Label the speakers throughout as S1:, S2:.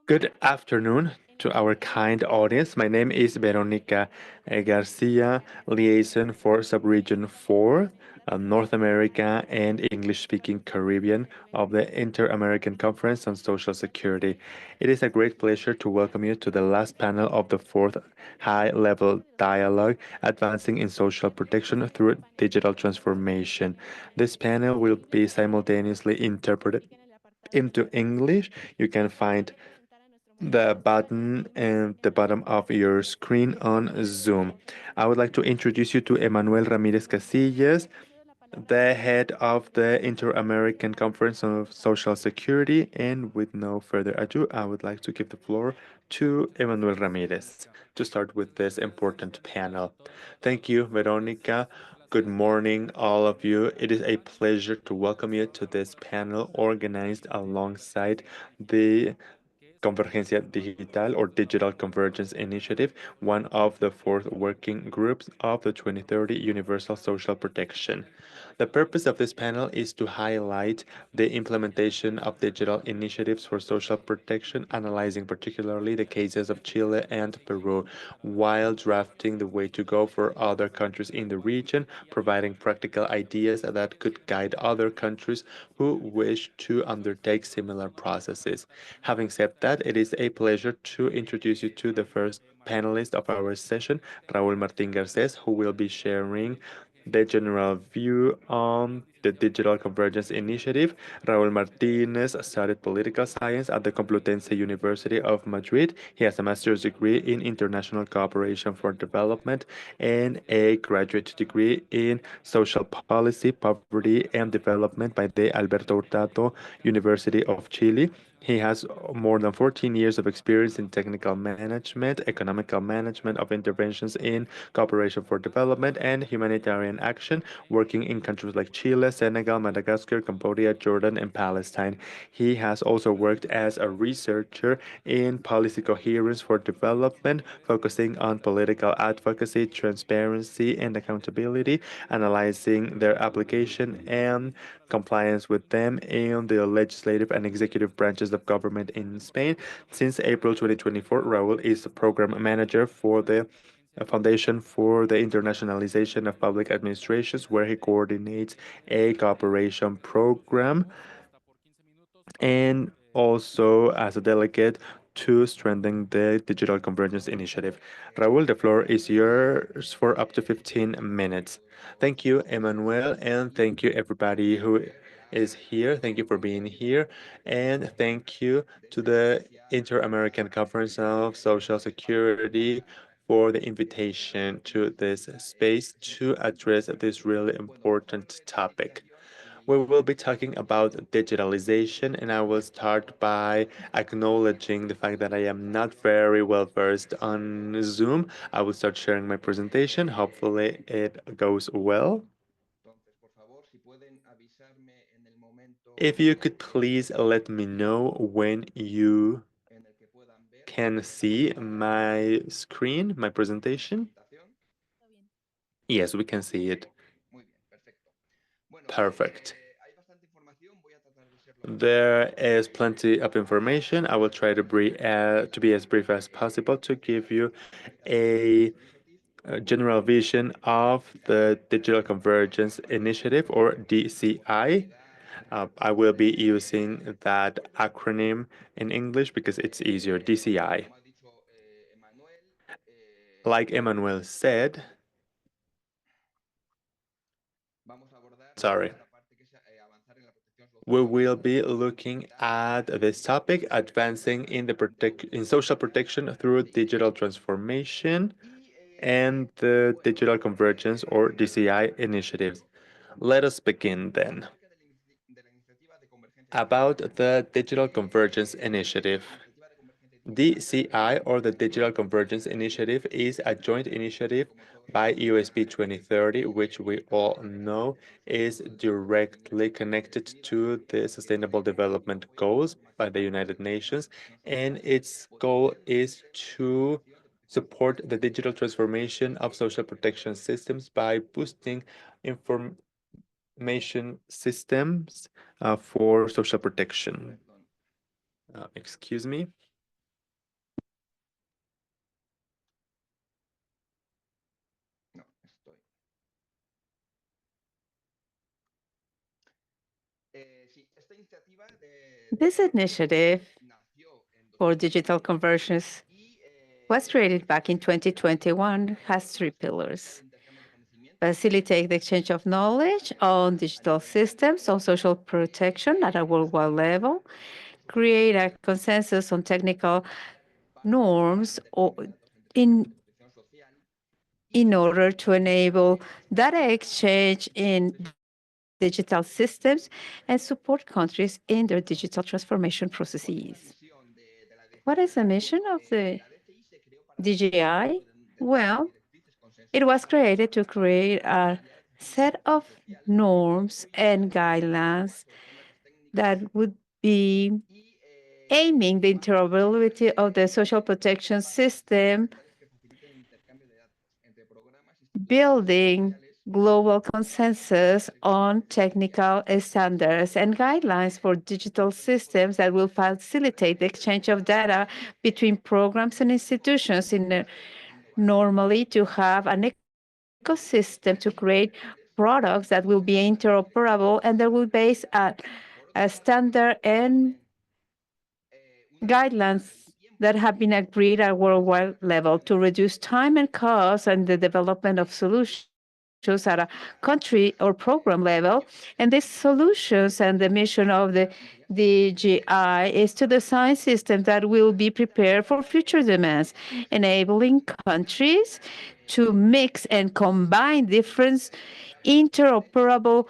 S1: Good afternoon to our kind audience. My name is Veronica Garcia, liaison for Subregion IV, North America and English-speaking Caribbean of the Inter-American Conference on Social Security. It is a great pleasure to welcome you to the last panel of the fourth high-level dialogue, Advancing in Social Protection through Digital Transformation. This panel will be simultaneously interpreted into English. You can find the button at the bottom of your screen on Zoom. I would like to introduce you to Emmanuel Ramirez Casillas, the head of the Inter-American Conference of Social Security. And with no further ado, I would like to give the floor to Emmanuel Ramirez to start with this important panel. Thank you, Veronica. Good morning, all of you. It is a pleasure to welcome you to this panel organized alongside the Convergencia Digital or Digital Convergence Initiative, one of the fourth working groups of the 2030 Universal Social Protection. The purpose of this panel is to highlight the implementation of digital initiatives for social protection, analyzing particularly the cases of Chile and Peru, while drafting the way to go for other countries in the region, providing practical ideas that could guide other countries who wish to undertake similar processes. Having said that, it is a pleasure to introduce you to the first panelist of our session, Raúl Martín Garcés, who will be sharing the general view on the Digital Convergence Initiative. Raúl Martínez studied political science at the Complutense University of Madrid. He has a master's degree in international cooperation for development and a graduate degree in social policy, poverty, and development by the Alberto Hurtado University of Chile. He has more than 14 years of experience in technical management, economical management of interventions in cooperation for development, and humanitarian action, working in countries like Chile, Senegal, Madagascar, Cambodia, Jordan, and Palestine. He has also worked as a researcher in policy coherence for development, focusing on political advocacy, transparency, and accountability, analyzing their application and compliance with them in the legislative and executive branches of government in Spain. Since April 2024, Raul is the program manager for the Foundation for the Internationalization of Public Administrations, where he coordinates a cooperation program and also as a delegate to strengthen the Digital Convergence Initiative. Raul, the floor is yours for up to 15 minutes. Thank you, Emmanuel, and thank you, everybody who is here. Thank you for being here, and thank you to the Inter-American Conference of Social Security for the invitation to this space to address this really important topic. We will be talking about digitalization, and I will start by acknowledging the fact that I am not very well versed on Zoom. I will start sharing my presentation. Hopefully, it goes well. If you could please let me know when you can see my screen, my presentation. Yes, we can see it. Perfect. There is plenty of information. I will try to be as brief as possible to give you a general vision of the Digital Convergence Initiative, or DCI. I will be using that acronym in English because it's easier, DCI. Like Emmanuel said, sorry. We will be looking at this topic, advancing in in social protection through digital transformation and the Digital Convergence or DCI initiatives. Let us begin then. About the Digital Convergence Initiative. DCI, or the Digital Convergence Initiative, is a joint initiative by USB 2030, which we all know is directly connected to the Sustainable Development Goals by the United Nations. And its goal is to support the digital transformation of social protection systems by boosting inform information systems for social protection. Excuse me.
S2: This initiative for digital conversions was created back in 2021, has three pillars: facilitate the exchange of knowledge on digital systems, on social protection at a worldwide level, create a consensus on technical norms in in order to enable data exchange in digital systems and support countries in their digital transformation processes. What is the mission of the DGI? Well, it was created to create a set of norms and guidelines that would be aiming the interoperability of the social protection system, building global consensus on technical standards and guidelines for digital systems that will facilitate the exchange of data between programs and institutions normally to have an ecosystem to create products that will be interoperable and that will base a standard and guidelines that have been agreed at worldwide level to reduce time and cost and the development of solutions at a country or program level. And these solutions and the mission of the DGI is to design systems that will be prepared for future demands, enabling countries to mix and combine different interoperable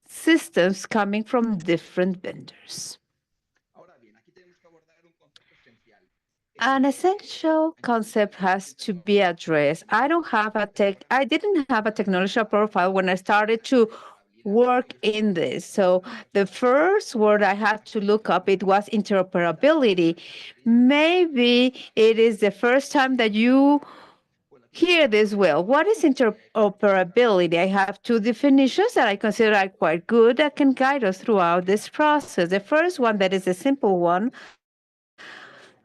S2: systems coming from different vendors. An essential concept has to be addressed. I didn't have a technology profile when I started to work in this. So the first word I had to look up, it was interoperability. Maybe it is the first time that you hear this well. What is interoperability? I have two definitions that I consider are quite good that can guide us throughout this process. The first one, that is a simple one,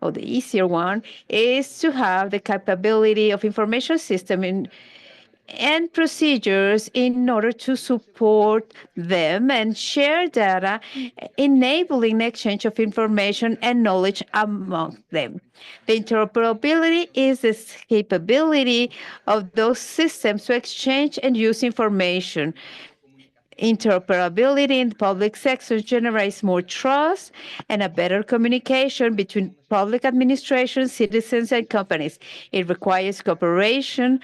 S2: or the easier one, is to have the capability of information system and procedures in order to support them and share data, enabling exchange of information and knowledge among them. The interoperability is the capability of those systems to exchange and use information. Interoperability in the public sector generates more trust and a better communication between public administration, citizens, and companies. It requires cooperation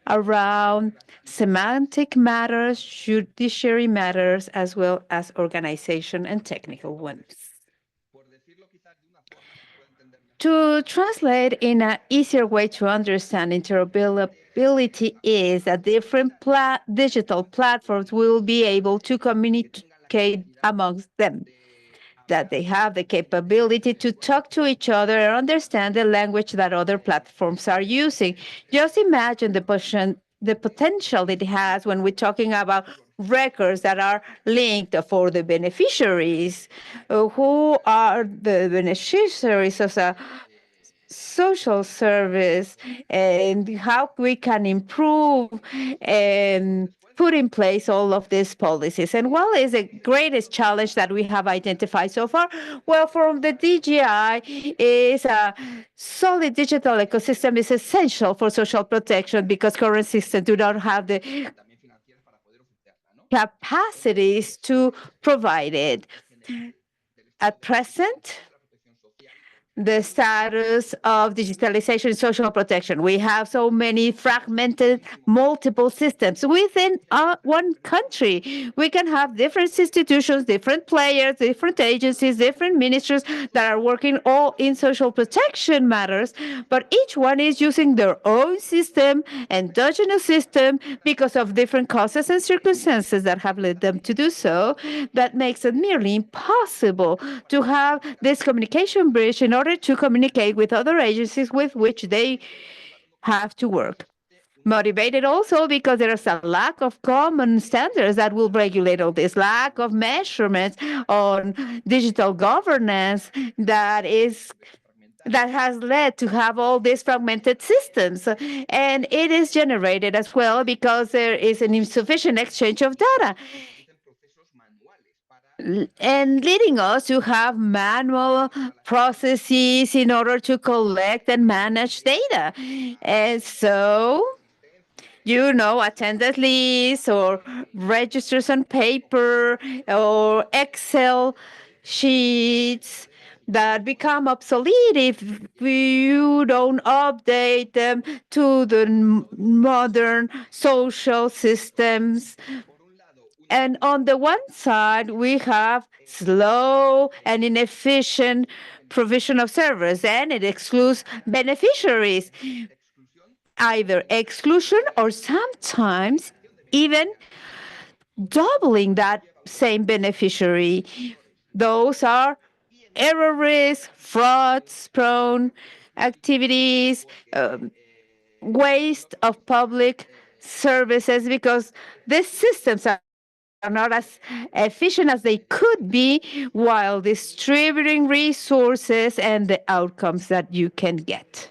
S2: around semantic matters, judiciary matters, as well as organization and technical ones. To translate in an easier way to understand, interoperability is that different digital platforms will be able to communicate amongst them, that they have the capability to talk to each other and understand the language that other platforms are using. Just imagine the potential it has when we're talking about records that are linked for the beneficiaries, who are the beneficiaries of a social service, and how we can improve and put in place all of these policies. And what is the greatest challenge that we have identified so far? Well, from the DGI is a solid digital ecosystem is essential for social protection because current systems do not have the capacities to provide it. At present, the status of digitalization and social protection. We have so many fragmented, multiple systems within one country. We can have different institutions, different players, different agencies, different ministers that are working all in social protection matters, but each one is using their own system, endogenous system, because of different causes and circumstances that have led them to do so. That makes it nearly impossible to have this communication bridge in order to communicate with other agencies with which they have to work. Motivated also because there is a lack of common standards that will regulate all this, lack of measurements on digital governance that has led to have all these fragmented systems. And it is generated as well because there is an insufficient exchange of data and leading us to have manual processes in order to collect and manage data. And so, attendance lists or registers on paper or Excel sheets that become obsolete if you don't update them to the modern social systems. And on the one side, we have slow and inefficient provision of service, and it excludes beneficiaries, either exclusion or sometimes even doubling that same beneficiary. Those are error risk, frauds prone activities, waste of public services because these systems are not as efficient as they could be while distributing resources and the outcomes that you can get.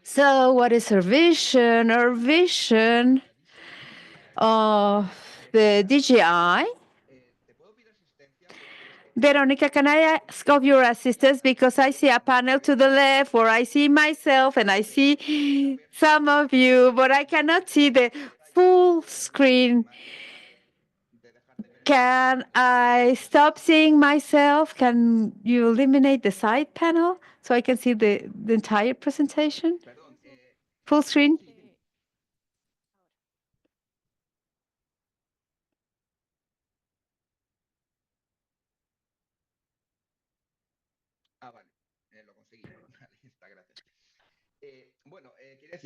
S2: So, what is our vision? Our vision of the DGI. Veronica, can I ask of your assistance because I see a panel to the left where I see myself and I see some of you, but I cannot see the full screen. Can I stop seeing myself? Can you eliminate the side panel so I can see the entire presentation? Full screen?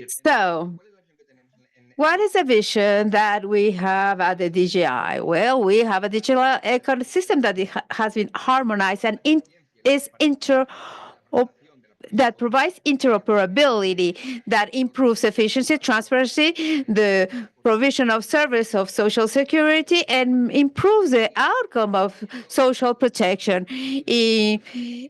S2: So, what is the vision that we have at the DGI? Well, we have a digital ecosystem that has been harmonized and is that provides interoperability, that improves efficiency, transparency, the provision of service of social security, and improves the outcome of social protection.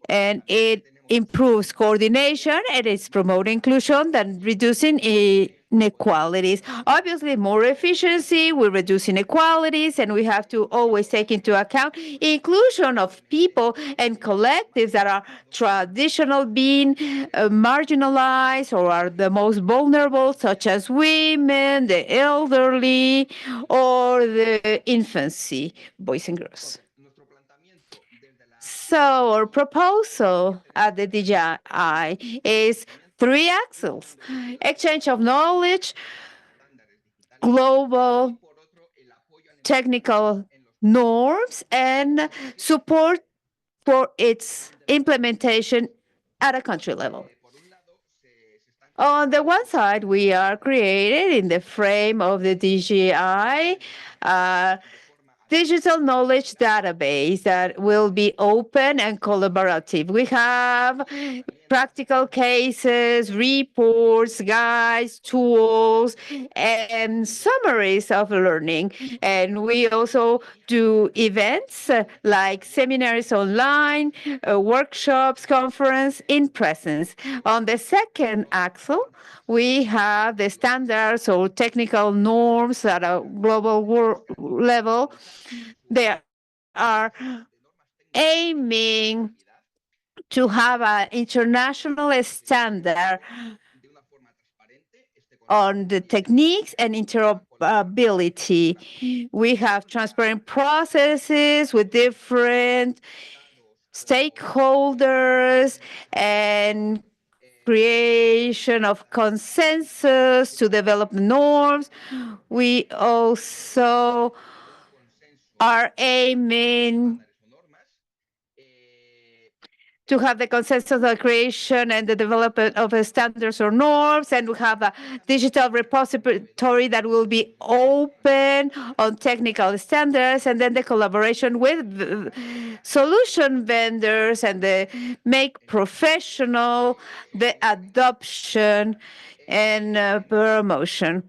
S2: And it improves coordination and it's promoting inclusion than reducing inequalities. Obviously, more efficiency will reduce inequalities, and we have to always take into account inclusion of people and collectives that are traditional being marginalized or are the most vulnerable, such as women, the elderly, or the infancy, boys and girls. So our proposal at the DJI is three axles: exchange of knowledge, global technical norms, and support for its implementation at a country level. On the one side, we are created in the frame of the DGI digital knowledge database that will be open and collaborative. We have practical cases, reports, guides, tools, and summaries of learning. And we also do events like seminars online, workshops, conference in presence. On the second axle, we have the standards or technical norms at a global level. They are aiming to have an international standard on the techniques and interoperability. We have transparent processes with different stakeholders and creation of consensus to develop norms. We also are aiming to have the consensus of the creation and the development of standards or norms, and we have a digital repository that will be open on technical standards, and then the collaboration with solution vendors and the make professional the adoption and promotion.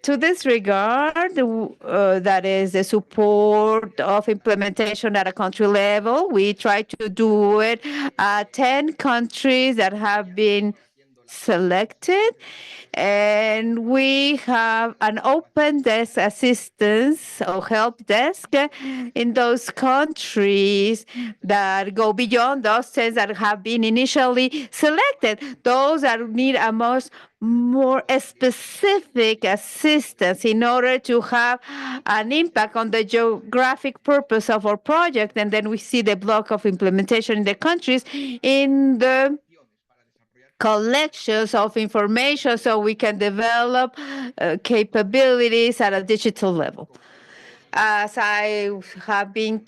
S2: To this regard, that is the support of implementation at a country level. We try to do it at 10 countries that have been selected, and we have an open desk assistance or help desk in those countries that go beyond those 10 that have been initially selected. Those that need a more specific assistance in order to have an impact on the geographic purpose of our project. And then we see the block of implementation in the countries in the collections of information so we can develop capabilities at a digital level. As I have been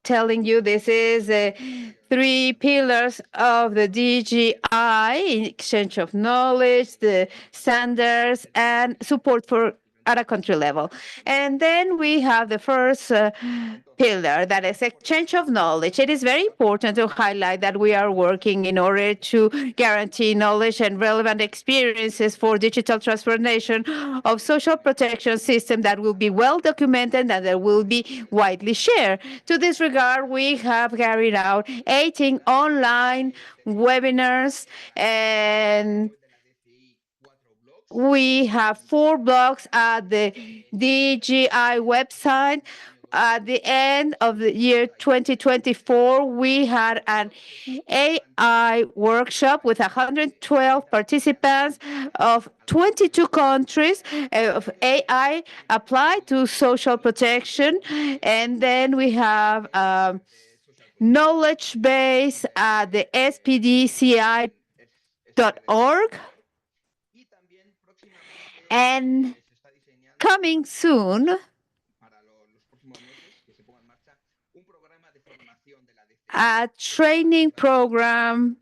S2: telling you, this is the 3 pillars of the DGI: exchange of knowledge, the standards, and support for at a country level. And then we have the first pillar, that is exchange of knowledge. It is very important to highlight that we are working in order to guarantee knowledge and relevant experiences for digital transformation of social protection system that will be well documented and that will be widely shared. To this regard, we have carried out 18 online webinars, and we have 4 blogs at the DGI website. At the end of the year 2024, we had an AI workshop with 112 participants of 22 countries of AI applied to social protection. And then we have knowledge base at the spdci.org. And coming soon, a training program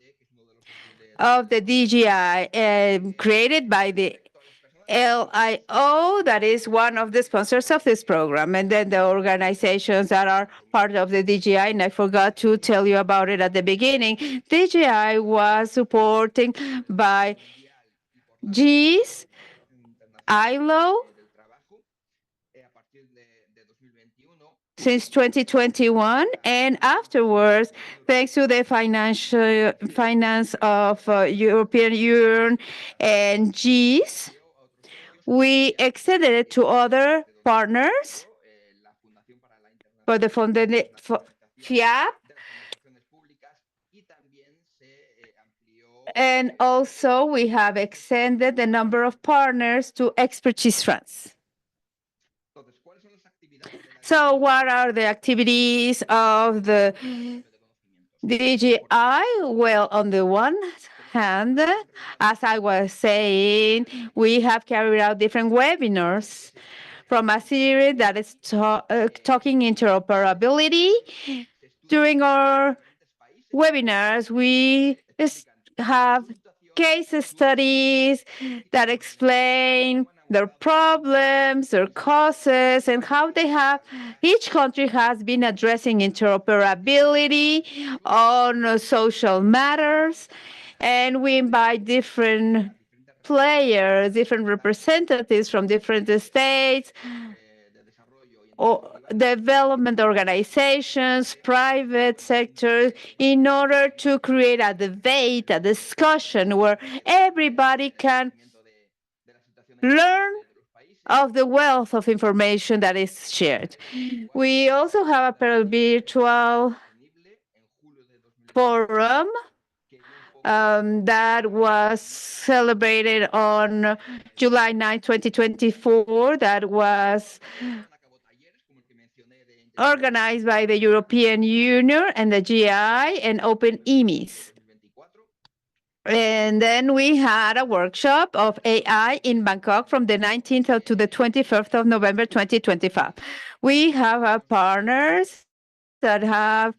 S2: of the DGI created by the LIO, that is one of the sponsors of this program, and then the organizations that are part of the DGI, and I forgot to tell you about it at the beginning. DGI was supporting by GISS, ILO, since 2021, and afterwards, thanks to the finance of European Union and GISS, we extended it to other partners for the FIAP, and also we have extended the number of partners to expertise France. So what are the activities of the DGI? Well, on the one hand, as I was saying, we have carried out different webinars from a series that is talking interoperability. During our webinars, we have case studies that explain their problems, their causes, and how each country has been addressing interoperability on social matters. And we invite different players, different representatives from different states, or development organizations, private sector, in order to create a debate, a discussion where everybody can learn of the wealth of information that is shared. We also have a virtual forum that was celebrated on July 9, 2024, that was organized by the European Union and the GI and Open EMIS. And then we had a workshop of AI in Bangkok from the 19th to the 21st of November 2025. We have partners that have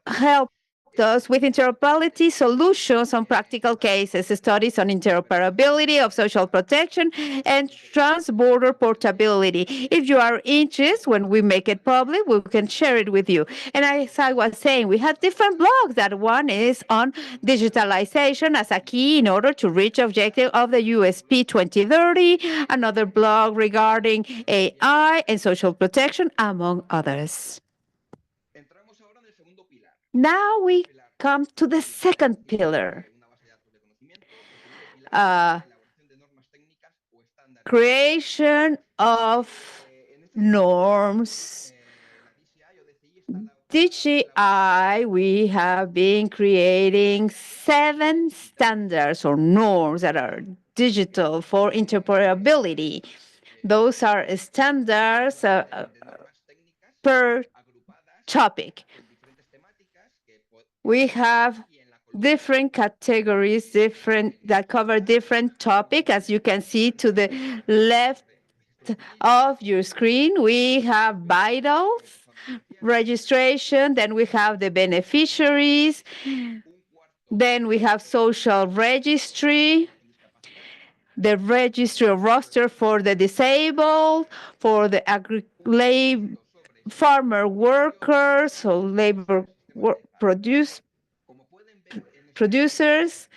S2: helped us with interoperability solutions on practical cases, studies on interoperability of social protection and trans-border portability. If you are interested, when we make it public, we can share it with you. And as I was saying, we have different blogs. That one is on digitalization as a key in order to reach objective of the USP 2030, another blog regarding AI and social protection, among others. Now we come to the second pillar, uh, creation of norms. DCI, we have been creating 7 standards or norms that are digital for interoperability. Those are standards per topic. We have different categories, different that cover different topic. As you can see to the left of your screen, we have vitals, registration, then we have the beneficiaries, then we have social registry, the registry of roster for the disabled, for the farmer workers, so labor producers,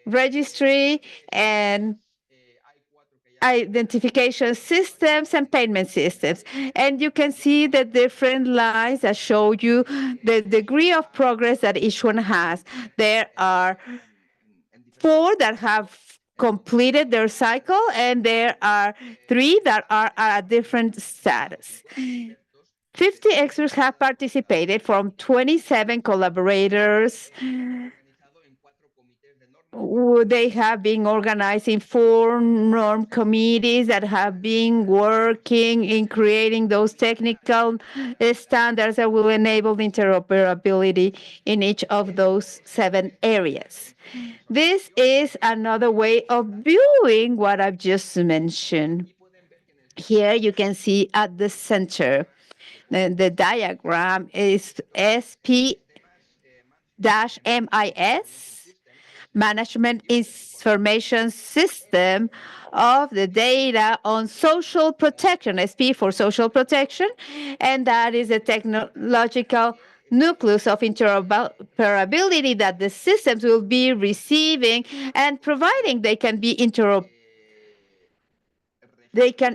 S2: registry, and identification systems and payment systems. And you can see the different lines that show you the degree of progress that each one has. There are 4 that have completed their cycle, and there are 3 that are at a different status. 50 experts have participated from 27 collaborators. They have been organizing 4 norm committees that have been working in creating those technical standards that will enable interoperability in each of those 7 areas. This is another way of viewing what I've just mentioned. Here you can see at the center, the diagram is SP-MIS, Management Information System of the data on social protection, SP for social protection, and that is a technological nucleus of interoperability that the systems will be receiving and providing they can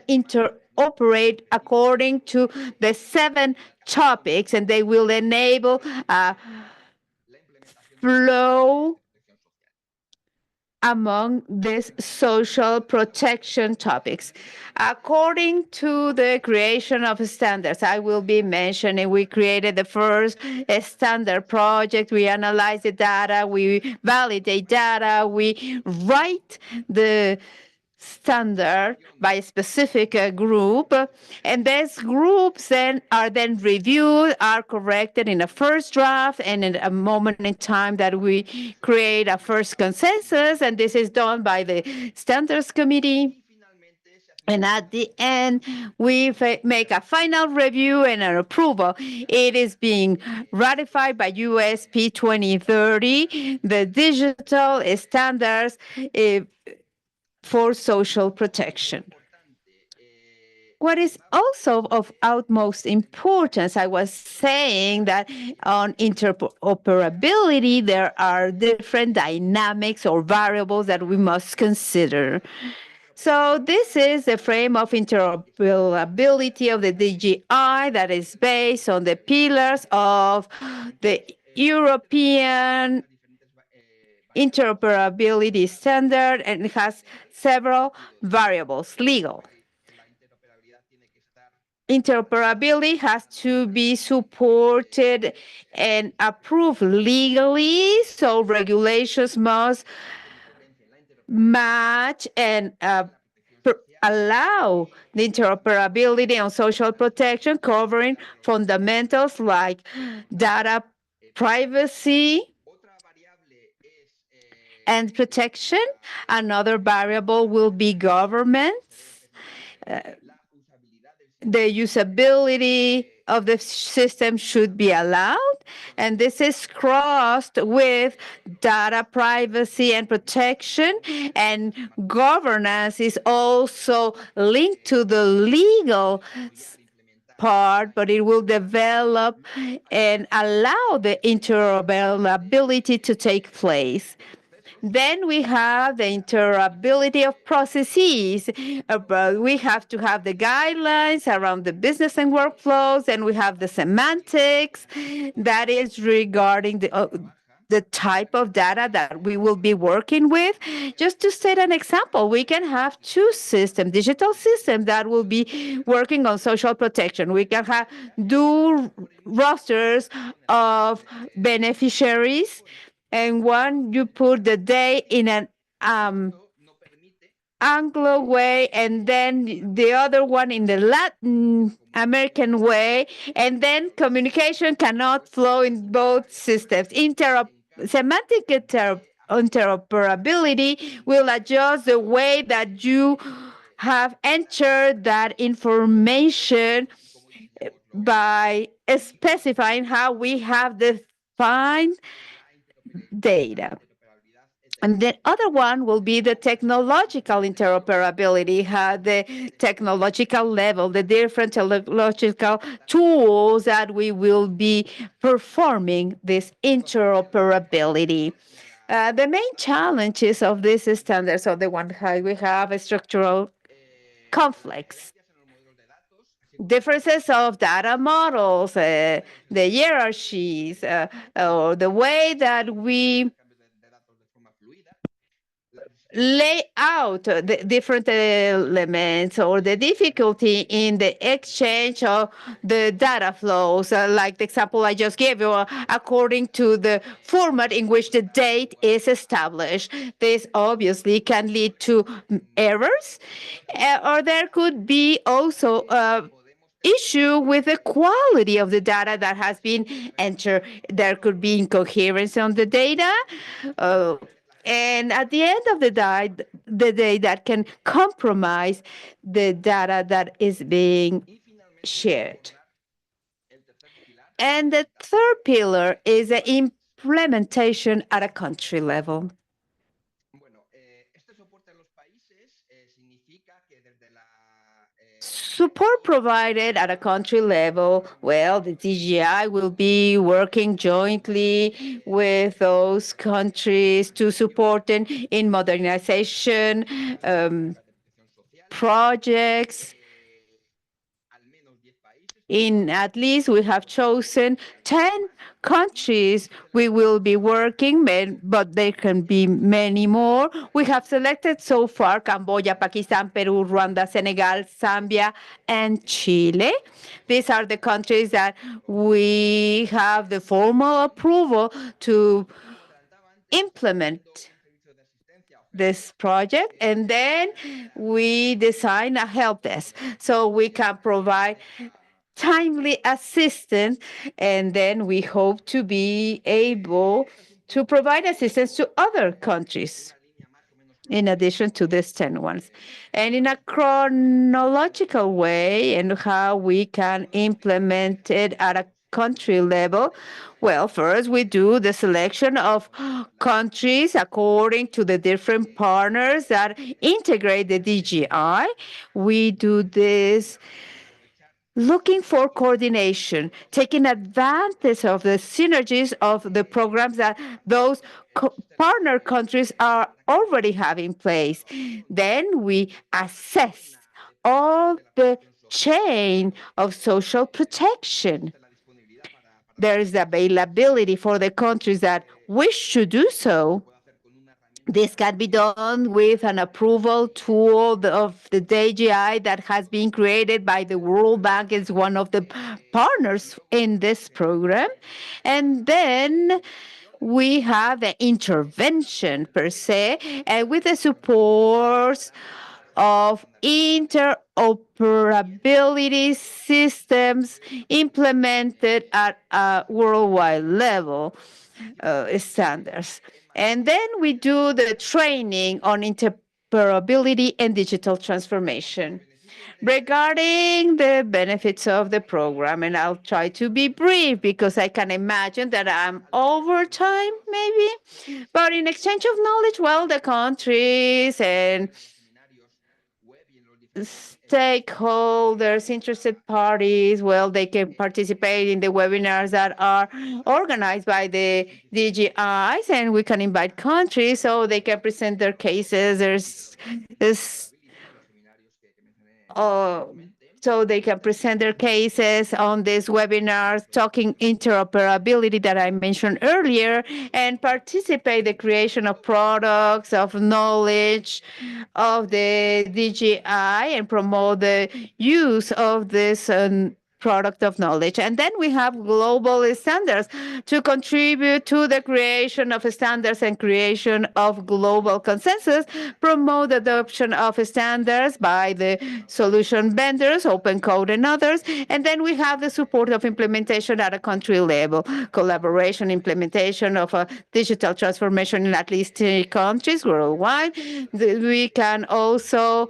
S2: interoperate according to the 7 topics, and they will enable flow among these social protection topics. According to the creation of standards, I will be mentioning, we created the first standard project, we analyze the data, we validate data, we write the standard by a specific group, and these groups then are reviewed, are corrected in a first draft, and in a moment in time that we create a first consensus, and this is done by the standards committee. And at the end, we make a final review and an approval. It is being ratified by USP 2030, the digital standards for social protection. What is also of utmost importance, I was saying that on interoperability, there are different dynamics or variables that we must consider. So this is the frame of interoperability of the DGI that is based on the pillars of the European interoperability standard, and it has several variables, legal. Interoperability has to be supported and approved legally, so regulations must match and allow the interoperability on social protection, covering fundamentals like data privacy and protection. Another variable will be governments, the usability, of the system should be allowed, and this is crossed with data privacy and protection, and governance is also linked to the legal part, but it will develop and allow the interoperability to take place. Then we have the interoperability of processes. We have to have the guidelines around the business and workflows, and we have the semantics that is regarding the type of data that we will be working with. Just to state an example, we can have two systems, digital systems that will be working on social protection. We can have do rosters of beneficiaries, and one you put the day in an Anglo way, and then the other one in the Latin American way, and then communication cannot flow in both systems. Semantic interoperability will adjust the way that you have entered that information by specifying how we have defined data. And the other one will be the technological interoperability, the technological level, the different technological tools that we will be performing this interoperability. The main challenges of these standards, on the one hand, we have a structural conflicts, differences of data models, the hierarchies, or the way that we lay out the different elements, or the difficulty in the exchange of the data flows, like the example I just gave you, according to the format in which the date is established. This obviously can lead to errors, or there could be also issue with the quality of the data that has been entered. There could be incoherence on the data. Uh, and at the end of the day, that can compromise the data that is being shared. And the third pillar is the implementation at a country level. Support provided at a country level, well, the DGI will be working jointly with those countries to support them in modernization projects. In at least we have chosen 10 countries we will be working, but there can be many more. We have selected so far Cambodia, Pakistan, Peru, Rwanda, Senegal, Zambia, and Chile. These are the countries that we have the formal approval to implement this project, and then we design a help desk so we can provide timely assistance, and then we hope to be able to provide assistance to other countries in addition to these 10 ones. And in a chronological way, and how we can implement it at a country level, well, first we do the selection of countries according to the different partners that integrate the DGI. We do this looking for coordination, taking advantage of the synergies of the programs that those partner countries are already have in place. Then we assess all the chain of social protection. There is availability for the countries that wish to do so. This can be done with an approval tool of the DGI that has been created by the World Bank as one of the partners in this program. And then we have the intervention per se, with the support of interoperability systems implemented at a worldwide level standards. And then we do the training on interoperability and digital transformation. Regarding the benefits of the program, and I'll try to be brief because I can imagine that I'm over time, maybe. But in exchange of knowledge, well, the countries and stakeholders, interested parties, well, they can participate in the webinars that are organized by the DGIs, and we can invite countries so they can present their cases. There's uh, so they can present their cases on these webinars, talking interoperability that I mentioned earlier, and participate the creation of products, of knowledge, of the DGI, and promote the use of this product of knowledge. And then we have global standards to contribute to the creation of standards and creation of global consensus, promote adoption of standards by the solution vendors, open code and others. And then we have the support of implementation at a country level, collaboration, implementation of a digital transformation in at least 3 countries worldwide. We can also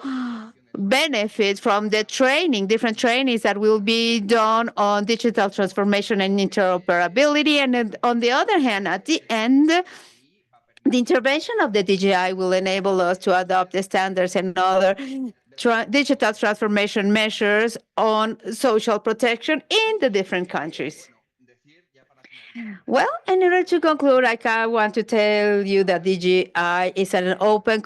S2: benefit from the training, different trainings that will be done on digital transformation and interoperability. And then on the other hand, at the end, the intervention of the DGI will enable us to adopt the standards and other digital transformation measures on social protection in the different countries. Well, in order to conclude, I want to tell you that DGI is an open,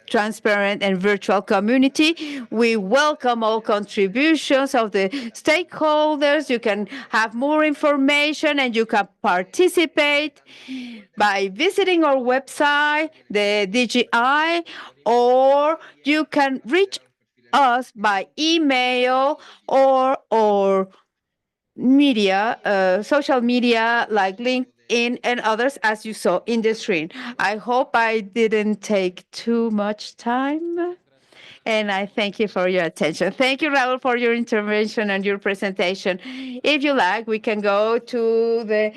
S2: transparent, and virtual community. We welcome all contributions of the stakeholders. You can have more information and you can participate by visiting our website, the DGI, or you can reach us by email or media, social media like LinkedIn and others, as you saw in the screen. I hope I didn't take too much time. And I thank you for your attention. Thank you, Raul, for your intervention and your presentation. If you like, we can go to the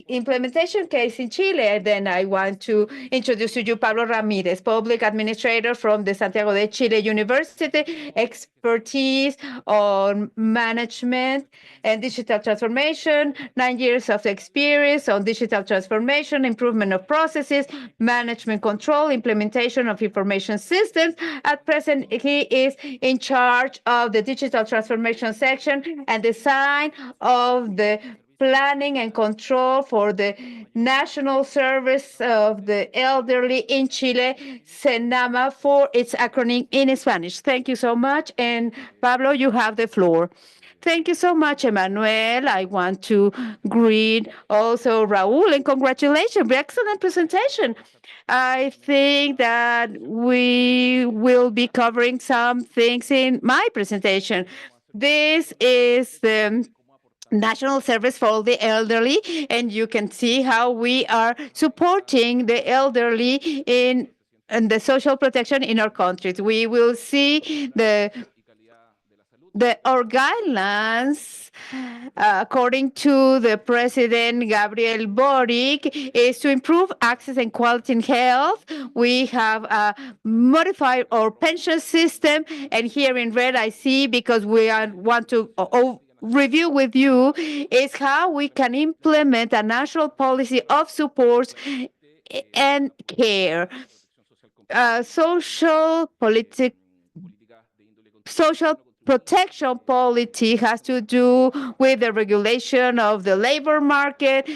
S2: implementation case in Chile. And then I want to introduce to you Pablo Ramirez, public administrator from the Santiago de Chile University, expertise on management and digital transformation, 9 years of experience on digital transformation, improvement of processes, management control, implementation of information systems. At present, he is in charge of the digital transformation section and design of the planning and control for the National Service of the Elderly in Chile, SENAMA, for its acronym in Spanish. Thank you so much. And Pablo, you have the floor. Thank you so much, Emmanuel. I want to greet also Raul and congratulations. Excellent presentation. I think that we will be covering some things in my presentation. This is the National Service for the Elderly, and you can see how we are supporting the elderly in and the social protection in our countries. We will see our guidelines, according to the President Gabriel Boric, is to improve access and quality in health. We have modified our pension system, and here in red I see, because we want to review with you, is how we can implement a national policy of support and care. Social protection policy has to do with the regulation of the labor market,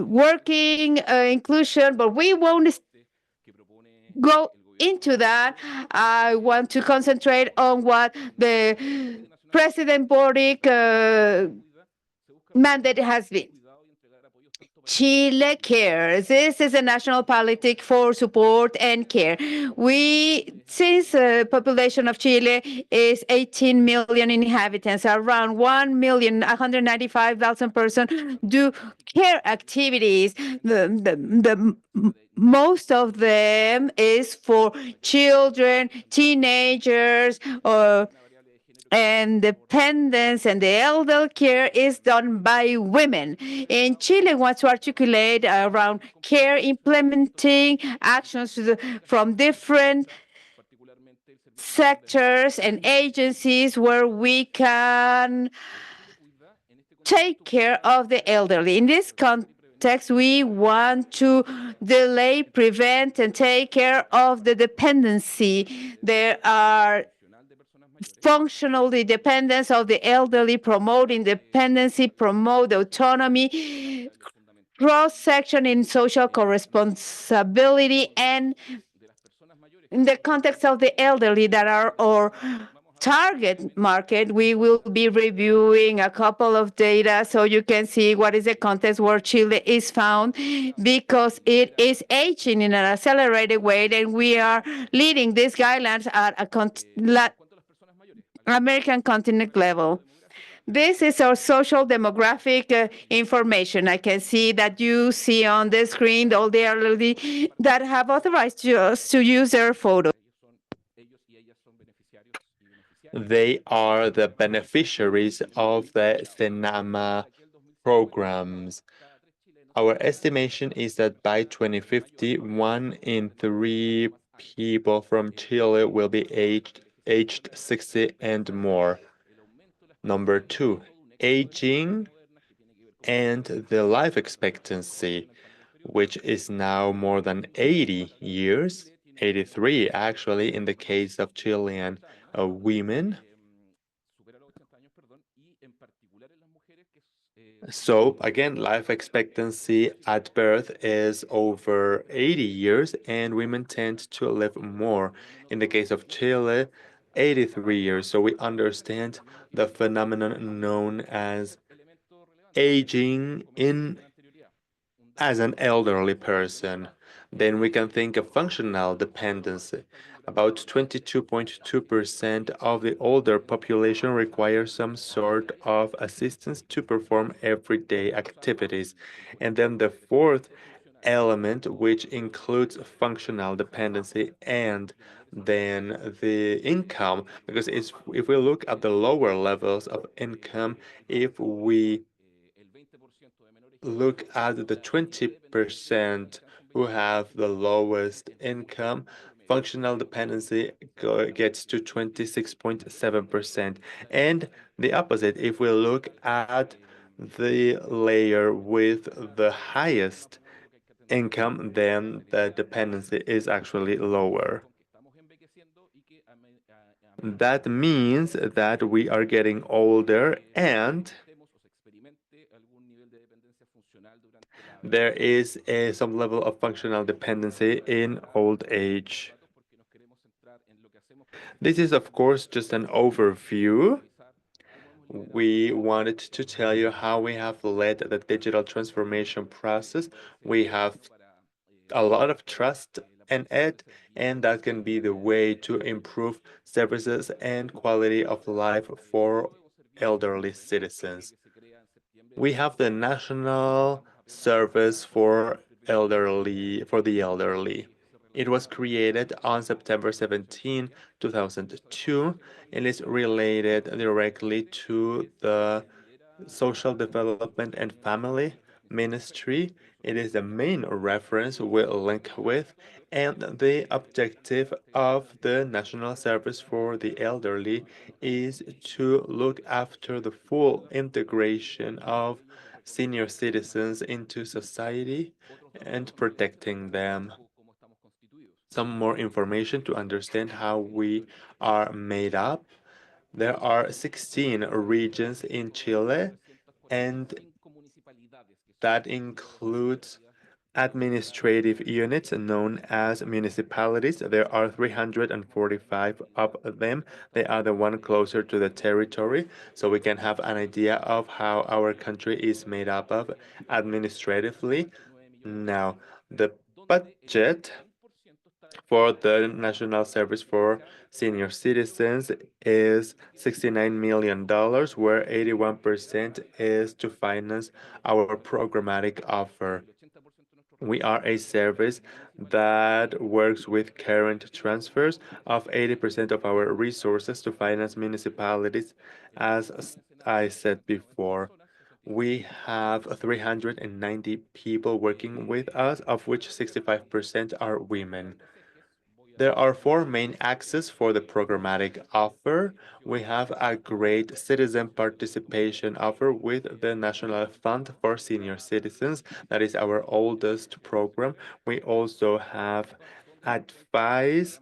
S2: working inclusion, but we won't go into that. I want to concentrate on what the President Boric mandate has been. Chile Cares. This is a national politic for support and care. Since the population of Chile is 18 million inhabitants, around 1,195,000 persons do care activities. Most of them is for children, teenagers, or and dependence, and the elder care is done by women. In Chile, wants to articulate around care, implementing actions from different sectors and agencies where we can take care of the elderly. In this context, we want to delay, prevent, and take care of the dependency. There are functional independence of the elderly, promote independency, promote autonomy, cross-section in social corresponsibility, and in the context of the elderly that are our target market, we will be reviewing a couple of data so you can see what is the context where Chile is found, because it is aging in an accelerated way, and we are leading these guidelines at a American continent level. This is our social demographic information. I can see that you see on the screen all the elderly that have authorized us to use their photos.
S1: They are the beneficiaries of the SENAMA programs. Our estimation is that by 2050, 1 in 3 people from Chile will be aged 60 and more. Number two, aging and the life expectancy, which is now more than 80 years, 83 actually in the case of Chilean women. So again, life expectancy at birth is over 80 years, and women tend to live more. In the case of Chile, 83 years. So we understand the phenomenon known as aging in as an elderly person. Then we can think of functional dependency. About 22.2% of the older population requires some sort of assistance to perform everyday activities. And then the fourth element, which includes functional dependency and then the income, because if we look at the lower levels of income, if we look at the 20% who have the lowest income, functional dependency gets to 26.7%. And the opposite, if we look at the layer with the highest income, then the dependency is actually lower. That means that we are getting older and there is some level of functional dependency in old age. This is, of course, just an overview. We wanted to tell you how we have led the digital transformation process. We have a lot of trust in it, and that can be the way to improve services and quality of life for elderly citizens. We have the National Service for the Elderly. It was created on September 17, 2002, and is related directly to the Social Development and Family Ministry. It is the main reference we'll link with, and the objective of the National Service for the Elderly is to look after the full integration of senior citizens into society and protecting them. Some more information to understand how we are made up. There are 16 regions in Chile, and that includes administrative units known as municipalities. There are 345 of them. They are the one closer to the territory, so we can have an idea of how our country is made up of administratively. Now, the budget for the National Service for Senior Citizens is $69 million, where 81% is to finance our programmatic offer. We are a service that works with current transfers of 80% of our resources to finance municipalities, as I said before. We have 390 people working with us, of which 65% are women. There are four main axes for the programmatic offer. We have a great citizen participation offer with the National Fund for Senior Citizens. That is our oldest program. We also have advice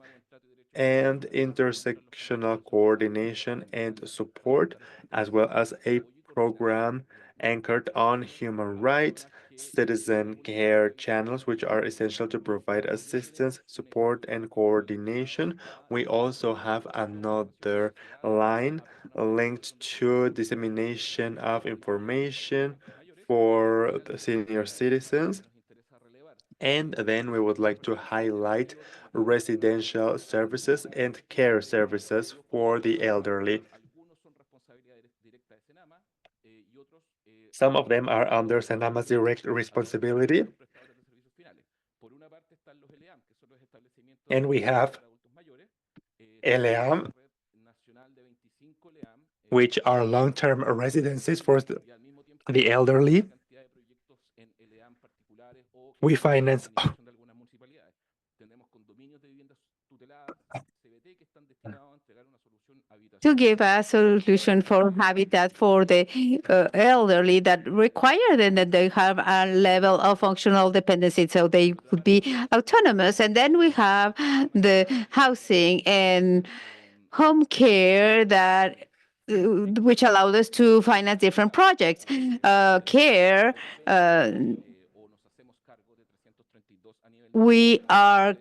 S1: and intersectional coordination and support, as well as a program anchored on human rights, citizen care channels, which are essential to provide assistance, support, and coordination. We also have another line linked to dissemination of information for the senior citizens. And then we would like to highlight residential services and care services for the elderly. Some of them are under Senama's direct responsibility. And we have LEAM, which are long-term residences for the elderly. We finance
S2: to give a solution for habitat for the elderly that require then that they have a level of functional dependency so they could be autonomous. And then we have the housing and home care that which allowed us to finance different projects. Care, we are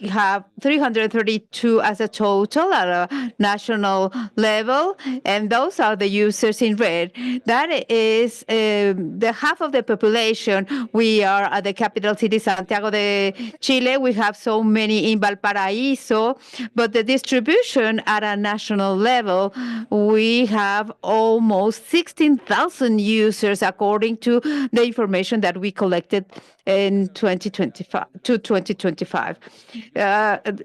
S2: have 332 as a total at a national level, and those are the users in red. That is the half of the population. We are at the capital city, Santiago de Chile. We have so many in Valparaiso, but the distribution at a national level, we have almost 16,000 users according to the information that we collected in 2025 to 2025.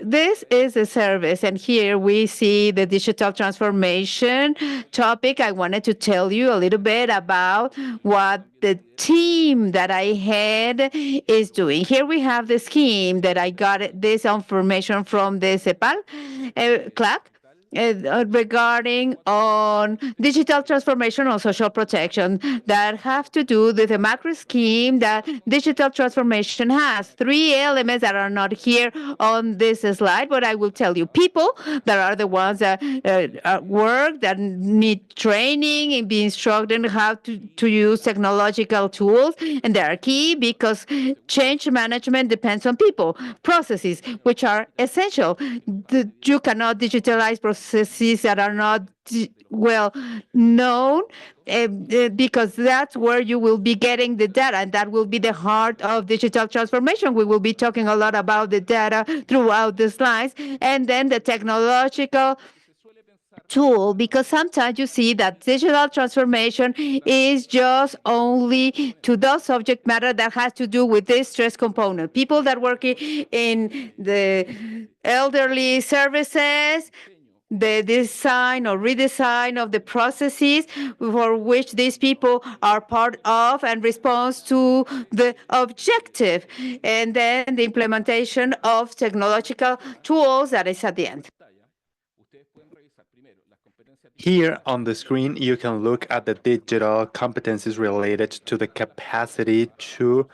S2: This is a service, and here we see the digital transformation topic. I wanted to tell you a little bit about what the team that I had is doing. Here we have the scheme that I got this information from the CEPAL CLAC regarding on digital transformation on social protection that have to do with the macro scheme that digital transformation has. Three elements that are not here on this slide, but I will tell you. People that are the ones that work, that need training and be instructed how to use technological tools, and they are key because change management depends on people. Processes, which are essential. You cannot digitalize processes that are not well known, because that's where you will be getting the data, and that will be the heart of digital transformation. We will be talking a lot about the data throughout the slides, and then the technological tool, because sometimes you see that digital transformation is just only to those subject matter that has to do with this stress component. People that work in the elderly services, the design or redesign of the processes for which these people are part of and responds to the objective, and then the implementation of technological tools that is at the end.
S1: Here on the screen, you can look at the digital competencies related to the capacity to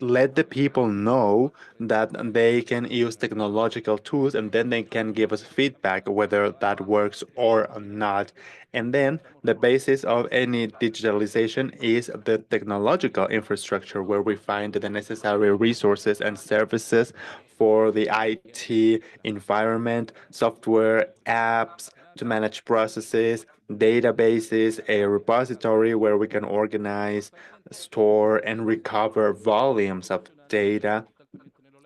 S1: let the people know that they can use technological tools, and then they can give us feedback whether that works or not. And then the basis of any digitalization is the technological infrastructure, where we find the necessary resources and services for the IT environment, software, apps to manage processes, databases, a repository where we can organize, store, and recover volumes of data.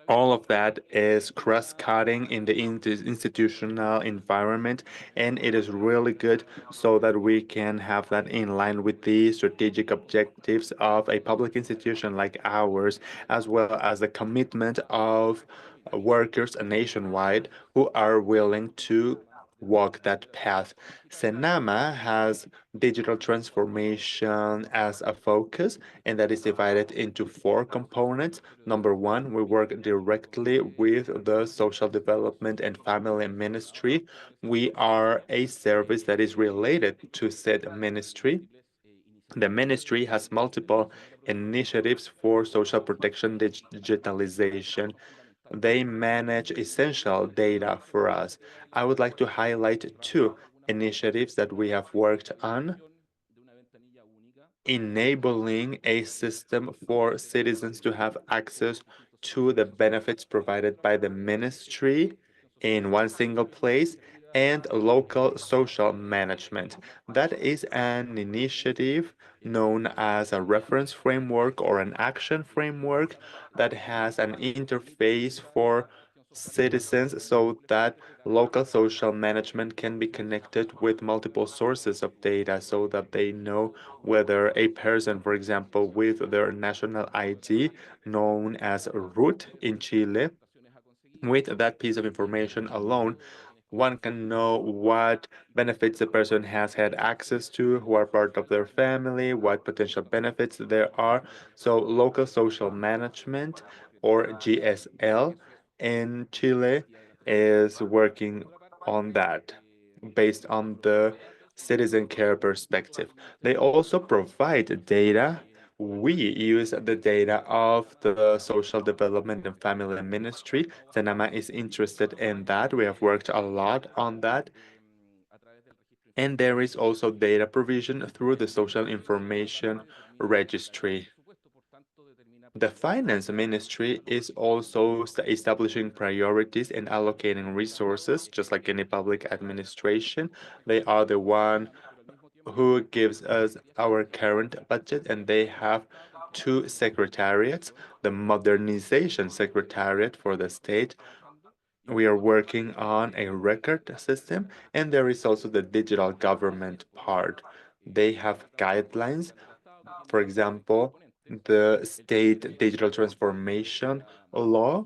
S1: All of that is cross-cutting in the institutional environment, and it is really good so that we can have that in line with the strategic objectives of a public institution like ours, as well as the commitment of workers nationwide who are willing to walk that path. Senama has digital transformation as a focus, and that is divided into four components. Number one, we work directly with the social development and family ministry. We are a service that is related to said ministry. The ministry has multiple initiatives for social protection digitalization. They manage essential data for us. I would like to highlight two initiatives that we have worked on: enabling a system for citizens to have access to the benefits provided by the ministry in one single place, and local social management. That is an initiative known as a reference framework or an action framework that has an interface for citizens so that local social management can be connected with multiple sources of data so that they know whether a person, for example, with their national ID, known as root in Chile, with that piece of information alone, one can know what benefits the person has had access to, who are part of their family, what potential benefits there are. So local social management, or GSL, in Chile is working on that based on the citizen care perspective. They also provide data. We use the data of the Social Development and Family Ministry. Senama is interested in that. We have worked a lot on that. And there is also data provision through the Social Information Registry. The Finance Ministry is also establishing priorities and allocating resources, just like any public administration. They are the one who gives us our current budget, and they have two secretariats: the Modernization Secretariat for the state. We are working on a record system, and there is also the digital government part. They have guidelines. For example, the state digital transformation law.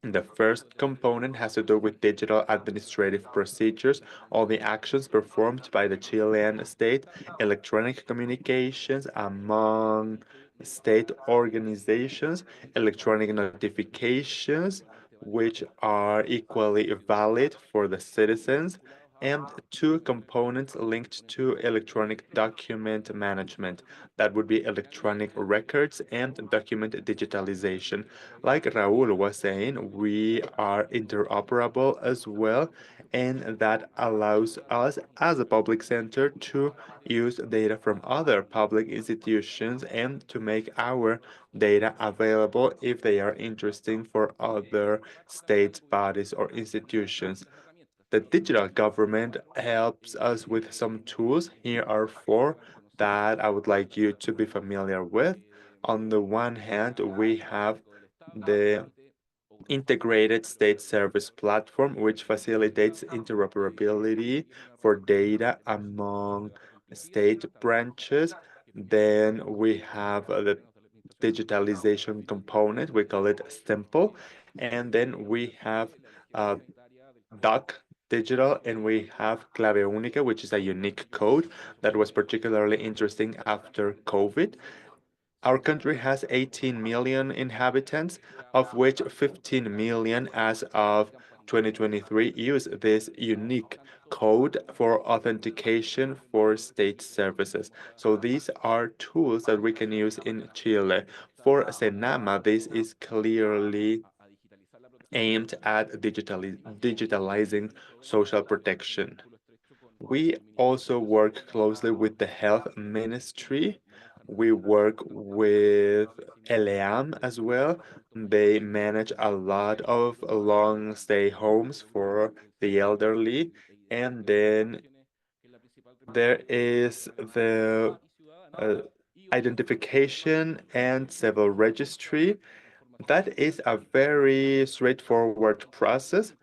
S1: The first component has to do with digital administrative procedures, all the actions performed by the Chilean state, electronic communications among state organizations, electronic notifications, which are equally valid for the citizens, and two components linked to electronic document management. That would be electronic records and document digitalization. Like Raul was saying, we are interoperable as well, and that allows us as a public center to use data from other public institutions and to make our data available if they are interesting for other state bodies or institutions. The digital government helps us with some tools. Here are four that I would like you to be familiar with. On the one hand, we have the Integrated State Service Platform, which facilitates interoperability for data among state branches. Then we have the digitalization component, we call it STEMPLE. And then we have uh, DOC Digital, and we have Clave Única, which is a unique code that was particularly interesting after COVID. Our country has 18 million inhabitants, of which 15 million as of 2023 use this unique code for authentication for state services. So these are tools that we can use in Chile. For Senama, this is clearly aimed at digitalizing social protection. We also work closely with the health ministry. We work with ELEAM as well. They manage a lot of long stay homes for the elderly. And then there is the uh, identification and civil registry. That is a very straightforward process.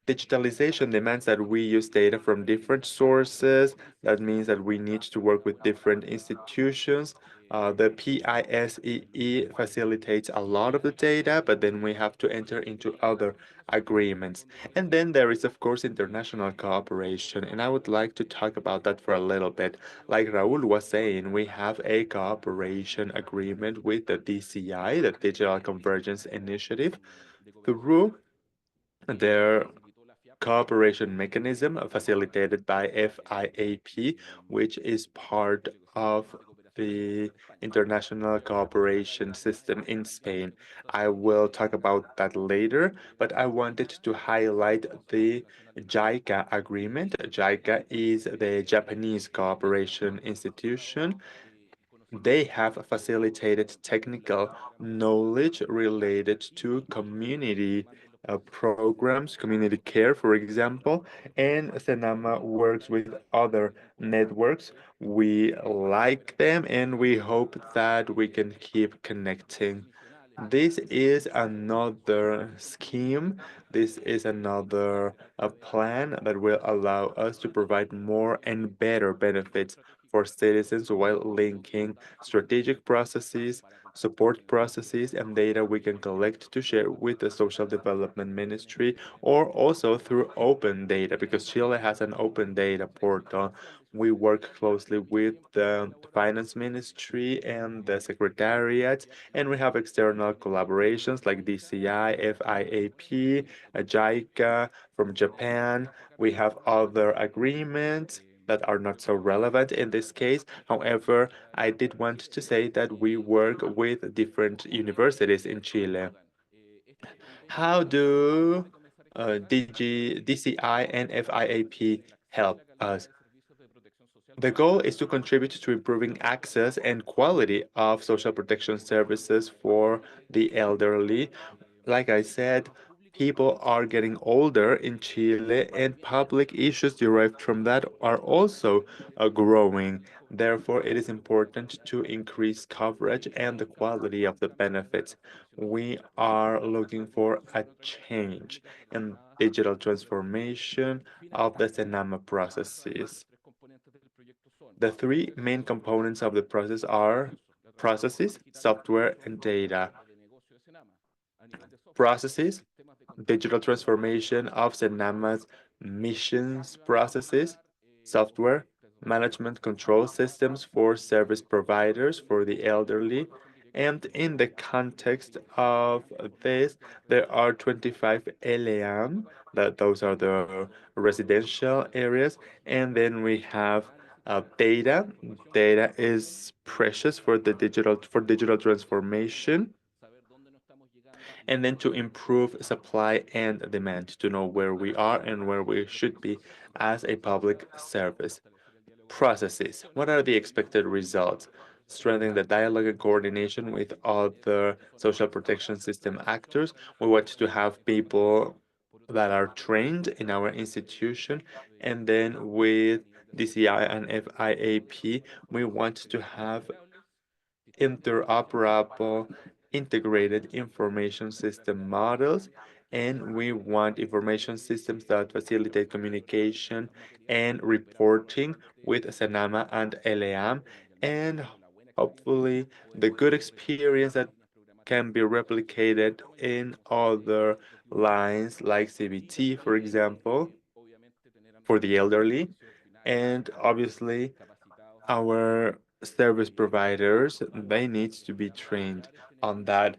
S1: Digitalization demands that we use data from different sources. That means that we need to work with different institutions. The PISEE facilitates a lot of the data, but then we have to enter into other agreements. And then there is, of course, international cooperation, and I would like to talk about that for a little bit. Like Raul was saying, we have a cooperation agreement with the DCI, the Digital Convergence Initiative, through their cooperation mechanism facilitated by FIAP, which is part of the international cooperation system in Spain. I will talk about that later, but I wanted to highlight the JICA agreement. JICA is the Japanese cooperation institution. They have facilitated technical knowledge related to community programs, community care, for example, and Senama works with other networks. We like them and we hope that we can keep connecting. This is another scheme. This is another plan that will allow us to provide more and better benefits for citizens while linking strategic processes, support processes, and data we can collect to share with the Social Development Ministry or also through open data because Chile has an open data portal. We work closely with the Finance Ministry and the Secretariat, and we have external collaborations like DCI, FIAP, JICA from Japan. We have other agreements that are not so relevant in this case. However, I did want to say that we work with different universities in Chile. How do DCI and FIAP help us? The goal is to contribute to improving access and quality of social protection services for the elderly. Like I said, people are getting older in Chile, and public issues derived from that are also growing. Therefore, it is important to increase coverage and the quality of the benefits. We are looking for a change in digital transformation of the Senama processes. The three main components of the process are processes, software, and data. Processes, digital transformation of Senama's missions processes, software, management control systems for service providers for the elderly. And in the context of this, there are 25 LAM, that those are the residential areas. And then we have data. Data is precious for the digital transformation and then to improve supply and demand to know where we are and where we should be as a public service. Processes. What are the expected results? Strengthening the dialogue and coordination with other social protection system actors. We want to have people that are trained in our institution, and then with DCI and FIAP, we want to have interoperable integrated information system models, and we want information systems that facilitate communication and reporting with Sanama and LAM, and hopefully the good experience that can be replicated in other lines like CBT, for example, for the elderly, and obviously our service providers, they need to be trained on that.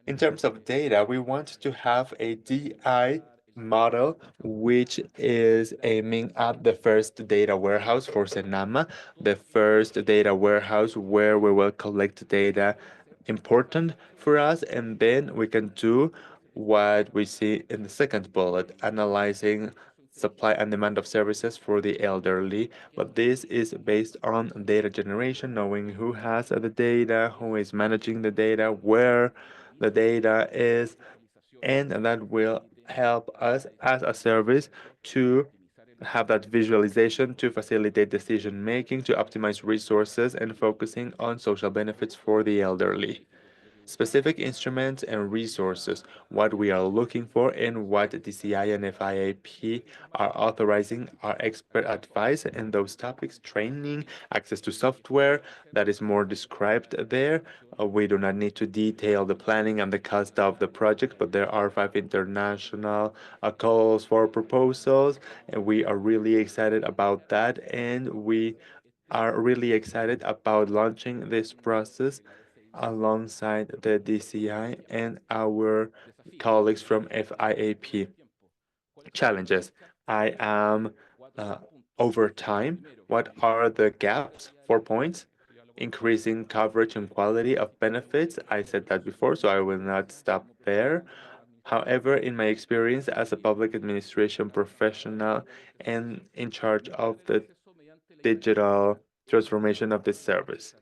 S1: In terms of data, we want to have a DI model which is aiming at the first data warehouse for Senama, the first data warehouse where we will collect data important for us, and then we can do what we see in the second bullet, analyzing supply and demand of services for the elderly. But this is based on data generation, knowing who has the data, who is managing the data, where the data is, and that will help us as a service to have that visualization to facilitate decision making, to optimize resources, and focusing on social benefits for the elderly. specific instruments and resources, what we are looking for, and what DCI and FIAP are authorizing our expert advice in those topics, training, access to software that is more described there. We do not need to detail the planning and the cost of the project, but there are 5 international calls for proposals, and we are really excited about that, and we are really excited about launching this process alongside the DCI and our colleagues from FIAP. Challenges. I am uh, over time. What are the gaps? 4 points. Increasing coverage and quality of benefits. I said that before, so I will not stop there. However, in my experience as a public administration professional and in charge of the digital transformation of this service,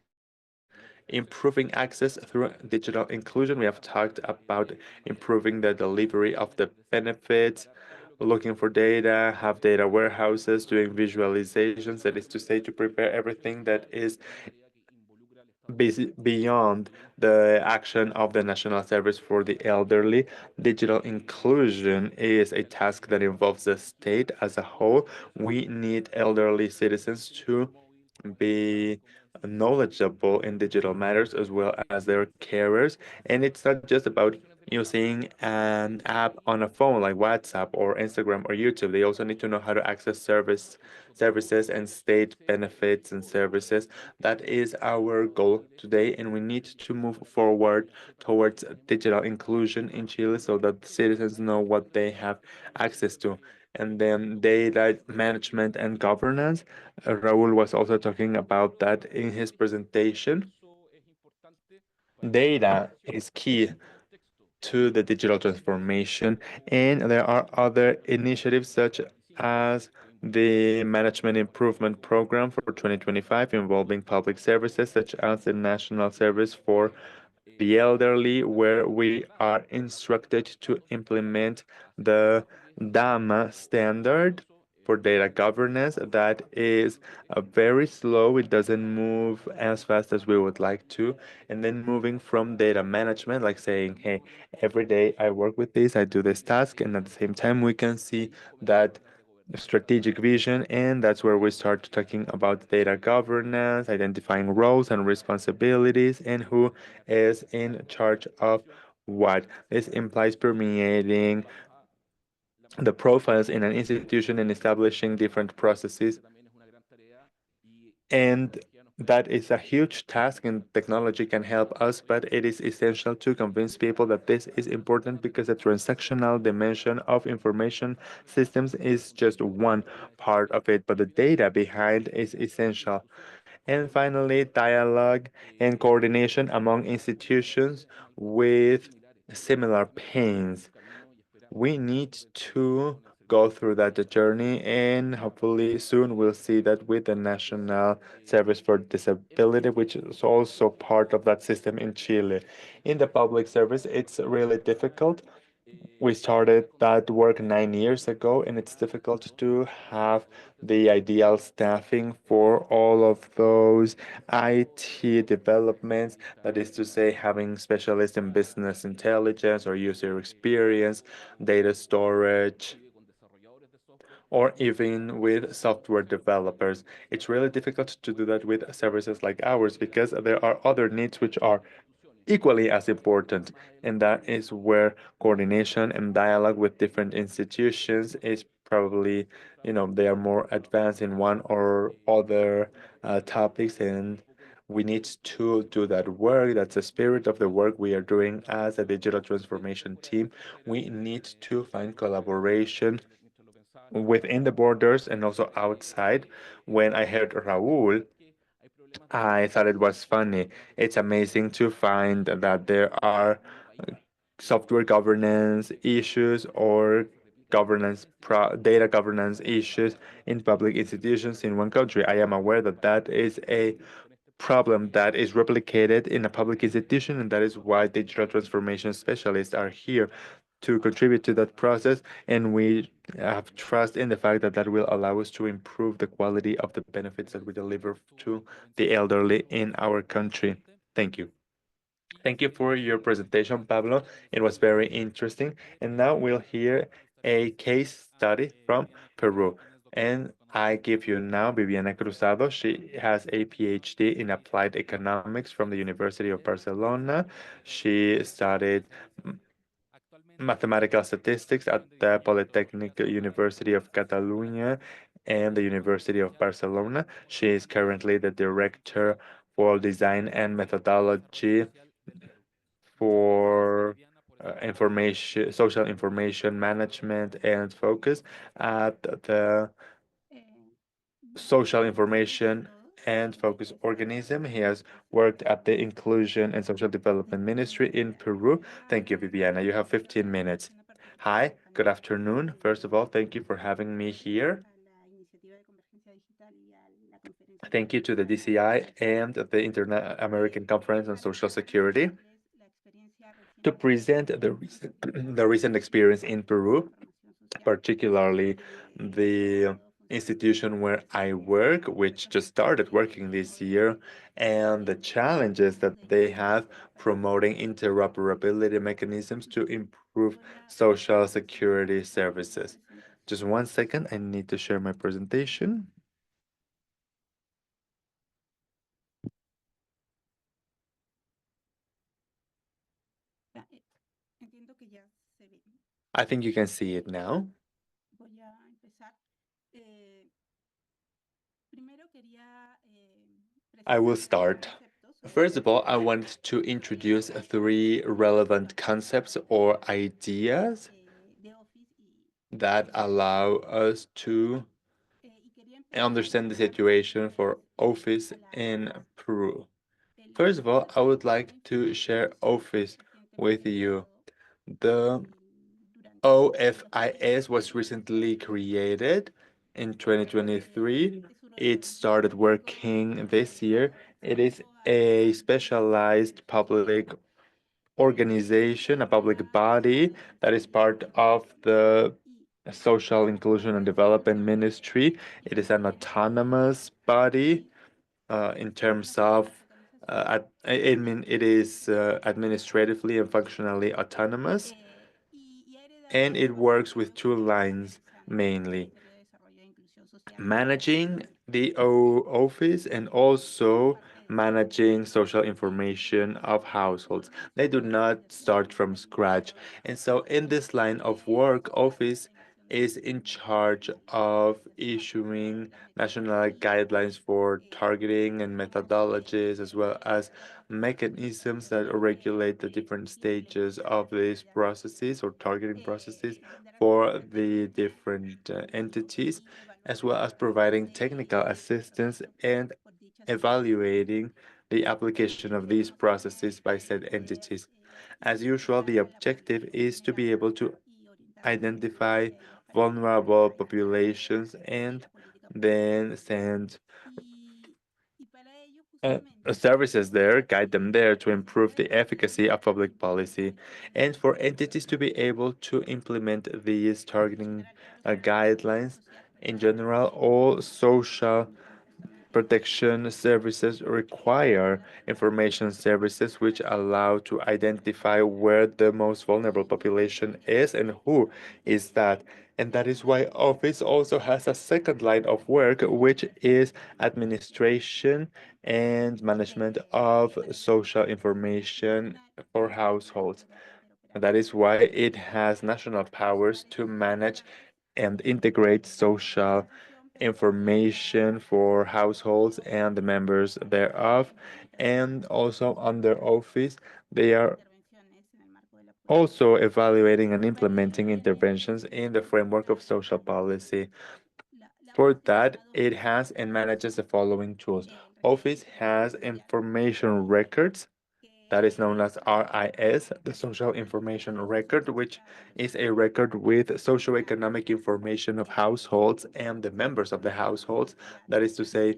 S1: improving access through digital inclusion. We have talked about improving the delivery of the benefits, looking for data, have data warehouses, doing visualizations, that is to say, to prepare everything that is beyond the action of the National Service for the Elderly. Digital inclusion is a task that involves the state as a whole. We need elderly citizens to be knowledgeable in digital matters as well as their carers. And it's not just about using an app on a phone like WhatsApp or Instagram or YouTube. They also need to know how to access services and state benefits and services. That is our goal today, and we need to move forward towards digital inclusion in Chile so that citizens know what they have access to. And then data management and governance. Raul was also talking about that in his presentation. Data is key to the digital transformation, and there are other initiatives such as the Management Improvement Program for 2025 involving public services, such as the National Service for the Elderly, where we are instructed to implement the DAMA standard for data governance. That is very slow. It doesn't move as fast as we would like to. And then moving from data management, like saying, hey, every day I work with this, I do this task, and at the same time, we can see that strategic vision, and that's where we start talking about data governance, identifying roles and responsibilities, and who is in charge of what. This implies permeating the profiles in an institution and establishing different processes. And that is a huge task, and technology can help us, but it is essential to convince people that this is important because the transactional dimension of information systems is just one part of it, but the data behind is essential. And finally, dialogue and coordination among institutions with similar pains. We need to go through that journey, and hopefully soon we'll see that with the National Service for Disability, which is also part of that system in Chile. In the public service, it's really difficult. We started that work 9 years ago, and it's difficult to have the ideal staffing for all of those IT developments. That is to say, having specialists in business intelligence or user experience, data storage, or even with software developers. It's really difficult to do that with services like ours because there are other needs which are equally as important, and that is where coordination and dialogue with different institutions is probably, they are more advanced in one or other topics, and we need to do that work. That's the spirit of the work we are doing as a digital transformation team. We need to find collaboration within the borders and also outside. When I heard Raul, I thought it was funny. It's amazing to find that there are software governance issues or data governance issues in public institutions in one country. I am aware that that is a problem that is replicated in a public institution, and that is why digital transformation specialists are here to contribute to that process. And we have trust in the fact that that will allow us to improve the quality of the benefits that we deliver to the elderly in our country. Thank you. Thank you for your presentation, Pablo. It was very interesting. And now we'll hear a case study from Peru. And I give you now Viviana Cruzado. She has a PhD in applied economics from the University of Barcelona. She studied mathematical statistics at the Polytechnic University of Catalonia and the University of Barcelona. She is currently the director for design and methodology for social information management and focus at the social information and focus organism. He has worked at the Inclusion and Social Development Ministry in Peru. Thank you, Viviana. You have 15 minutes. Hi, good afternoon. First of all, thank you for having me here. Thank you to the DCI and the Internet American Conference on Social Security to present the recent experience in Peru, particularly the institution where I work, which just started working this year, and the challenges that they have promoting interoperability mechanisms to improve social security services. Just one second, I need to share my presentation. I think you can see it now. I will start. First of all, I want to introduce three relevant concepts or ideas that allow us to understand the situation for office in Peru. First of all, I would like to share office with you. The OFIS was recently created in 2023. It started working this year. It is a specialized public organization, a public body that is part of the Social Inclusion and Development Ministry. It is an autonomous body in terms of I mean, it is administratively and functionally autonomous, and it works with two lines mainly: managing the office and also managing social information of households. They do not start from scratch. And so in this line of work, office is in charge of issuing national guidelines for targeting and methodologies, as well as mechanisms that regulate the different stages of these processes or targeting processes for the different entities, as well as providing technical assistance and evaluating the application of these processes by said entities. As usual, the objective is to be able to identify vulnerable populations and then send services there, guide them there to improve the efficacy of public policy, and for entities to be able to implement these targeting guidelines. In general, all social protection services require information services which allow to identify where the most vulnerable population is and who is that. And that is why office also has a second line of work, which is administration and management of social information for households. That is why it has national powers to manage and integrate social information for households and the members thereof. And also under office, they are also evaluating and implementing interventions in the framework of social policy. For that, it has and manages the following tools. Office has information records that is known as RIS, the Social Information Record, which is a record with socioeconomic information of households and the members of the households. That is to say,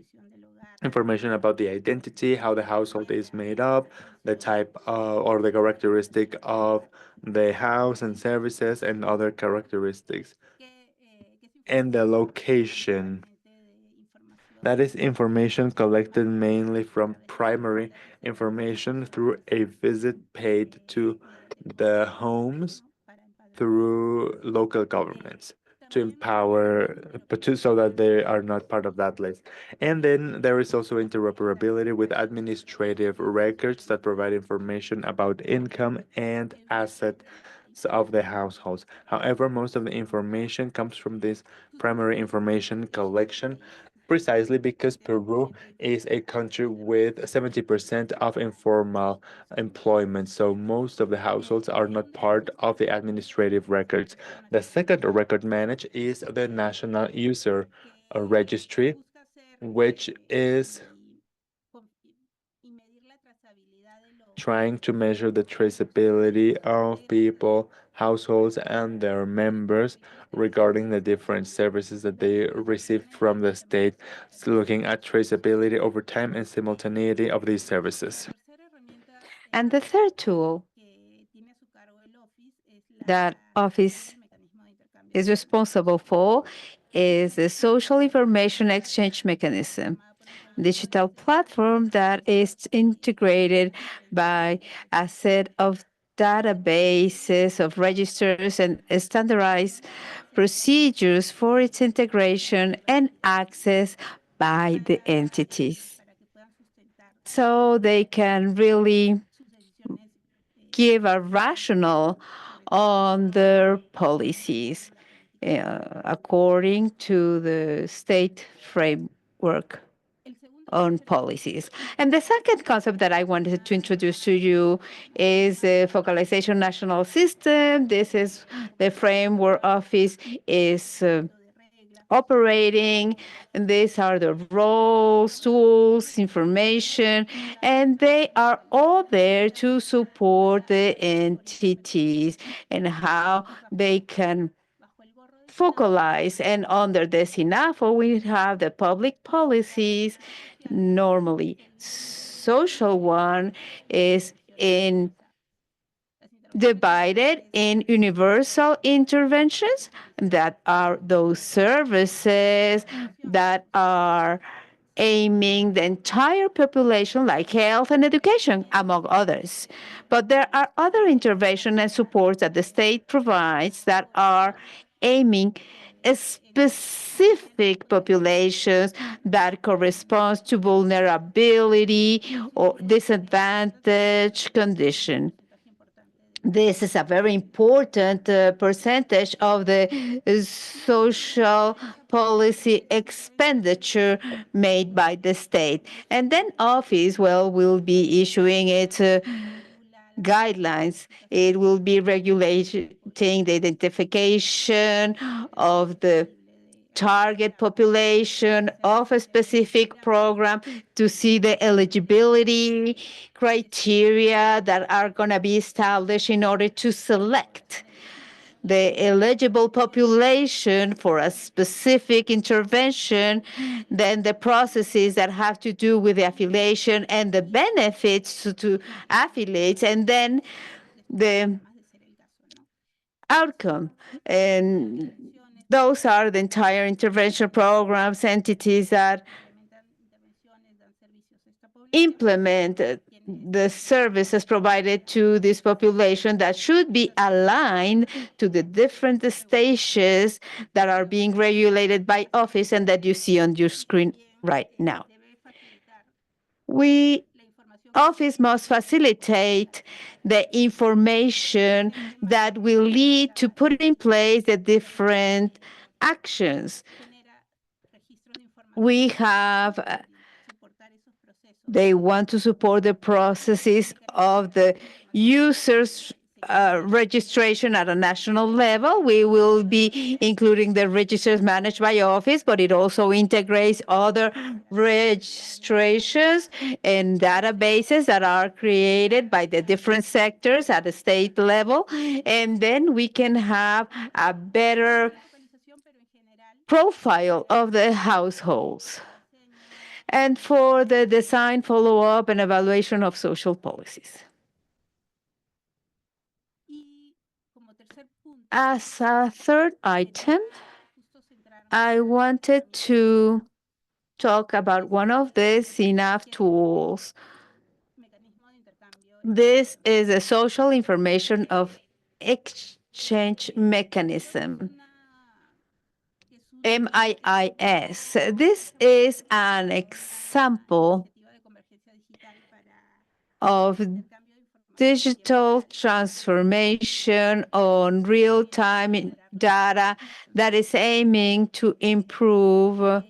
S1: information about the identity, how the household is made up, the type or the characteristic of the house and services and other characteristics, and the location. That is information collected mainly from primary information through a visit paid to the homes through local governments to empower, so that they are not part of that list. And then there is also interoperability with administrative records that provide information about income and assets of the households. However, most of the information comes from this primary information collection precisely because Peru is a country with 70% of informal employment. So most of the households are not part of the administrative records. The second record managed is the National User Registry, which is trying to measure the traceability of people, households, and their members regarding the different services that they receive from the state, so looking at traceability over time and simultaneity of these services.
S2: And the third tool that Office is responsible for is the social information exchange mechanism, digital platform that is integrated by a set of databases of registers and standardized procedures for its integration and access by the entities. So they can really give a rationale on their policies according to the state framework on policies. And the second concept that I wanted to introduce to you is the focalization national system. This is the frame where Office is operating, and these are the roles, tools, information, and they are all there to support the entities and how they can focalize. And under the SINAFO, we have the public policies. Normally, social one is in divided in universal interventions that are those services that are aiming the entire population, like health and education, among others. But there are other interventions and supports that the state provides that are aiming specific populations that corresponds to vulnerability or disadvantaged condition. This is a very important percentage of the social policy expenditure made by the state. And then Office, well, will be issuing its guidelines. It will be regulating the identification of the target population of a specific program to see the eligibility criteria that are going to be established in order to select the eligible population for a specific intervention, then the processes that have to do with the affiliation and the benefits to affiliates, and then the outcome. And those are the entire intervention programs, entities that implement the services provided to this population that should be aligned to the different stages that are being regulated by Office and that you see on your screen right now. We Office must facilitate the information that will lead to put in place the different actions. We have They want to support the processes of the users registration at a national level. We will be including the registers managed by Office, but it also integrates other registrations and databases that are created by the different sectors at the state level. And then we can have a better profile of the households and for the design, follow-up, and evaluation of social policies. As a third item, I wanted to talk about one of the CNAF tools. This is a social information of exchange mechanism, MIIS. This is an example of digital transformation on real-time data that is aiming to improve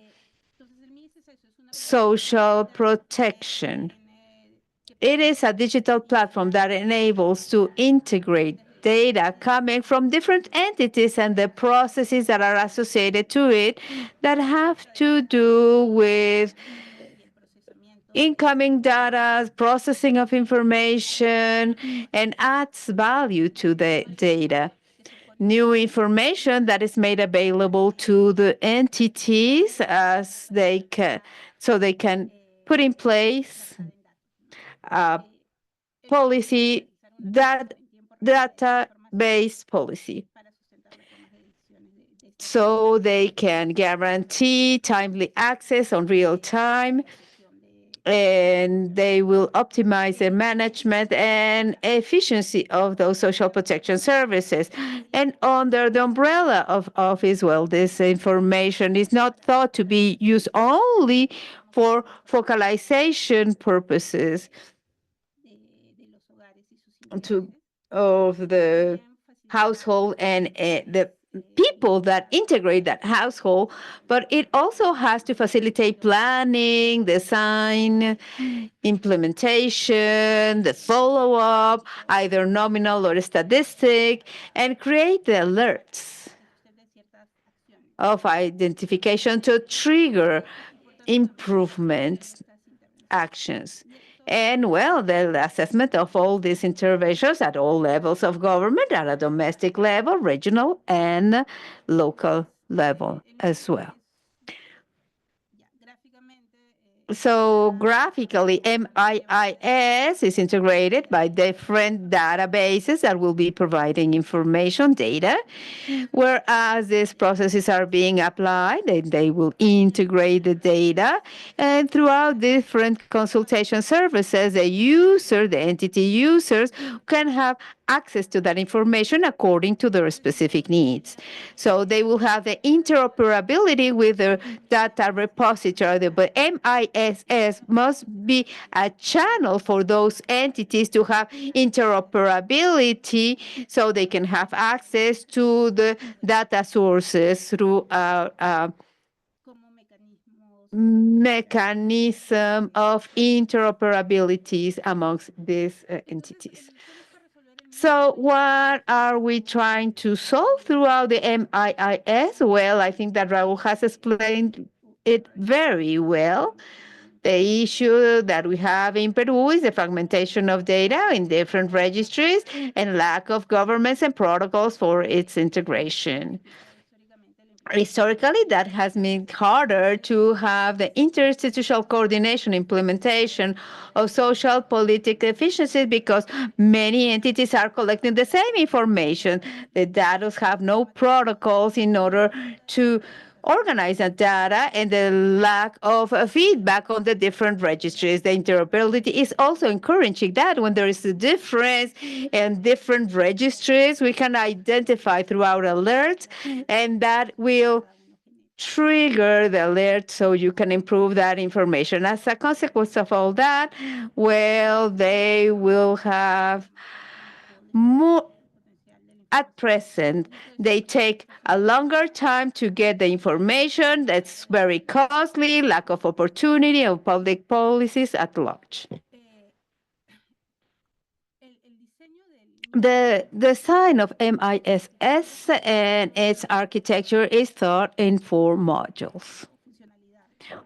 S2: social protection. It is a digital platform that enables to integrate data coming from different entities and the processes that are associated to it that have to do with incoming data, processing of information, and adds value to the data. New information that is made available to the entities as they can, so they can put in place a policy, that data-based policy, so they can guarantee timely access on real time, and they will optimize the management and efficiency of those social protection services. And under the umbrella of as well, this information is not thought to be used only for focalization purposes to of the household and the people that integrate that household, but it also has to facilitate planning, design, implementation, the follow-up, either nominal or statistic, and create the alerts of identification to trigger improvements actions. And well, the assessment of all these interventions at all levels of government, at a domestic level, regional, and local level as well. So graphically, MIIS is integrated by different databases that will be providing information, data, whereas these processes are being applied, they will integrate the data, and throughout different consultation services, the user, the entity users can have access to that information according to their specific needs. So they will have the interoperability with the data repository, but MISS must be a channel for those entities to have interoperability so they can have access to the data sources through mechanism of interoperabilities amongst these entities. So what are we trying to solve throughout the MIIS? Well, I think that Raul has explained it very well. The issue that we have in Peru is the fragmentation of data in different registries and lack of governments and protocols for its integration. Historically, that has made harder to have the interinstitutional coordination implementation of social political efficiencies because many entities are collecting the same information. The data have no protocols in order to organize that data, and the lack of feedback on the different registries. The interoperability is also encouraging that when there is a difference in different registries, we can identify throughout alerts, and that will trigger the alert so you can improve that information. As a consequence of all that, well, they will have more. At present, they take a longer time to get the information. That's very costly, lack of opportunity of public policies at large. The design of MISS and its architecture is thought in 4 modules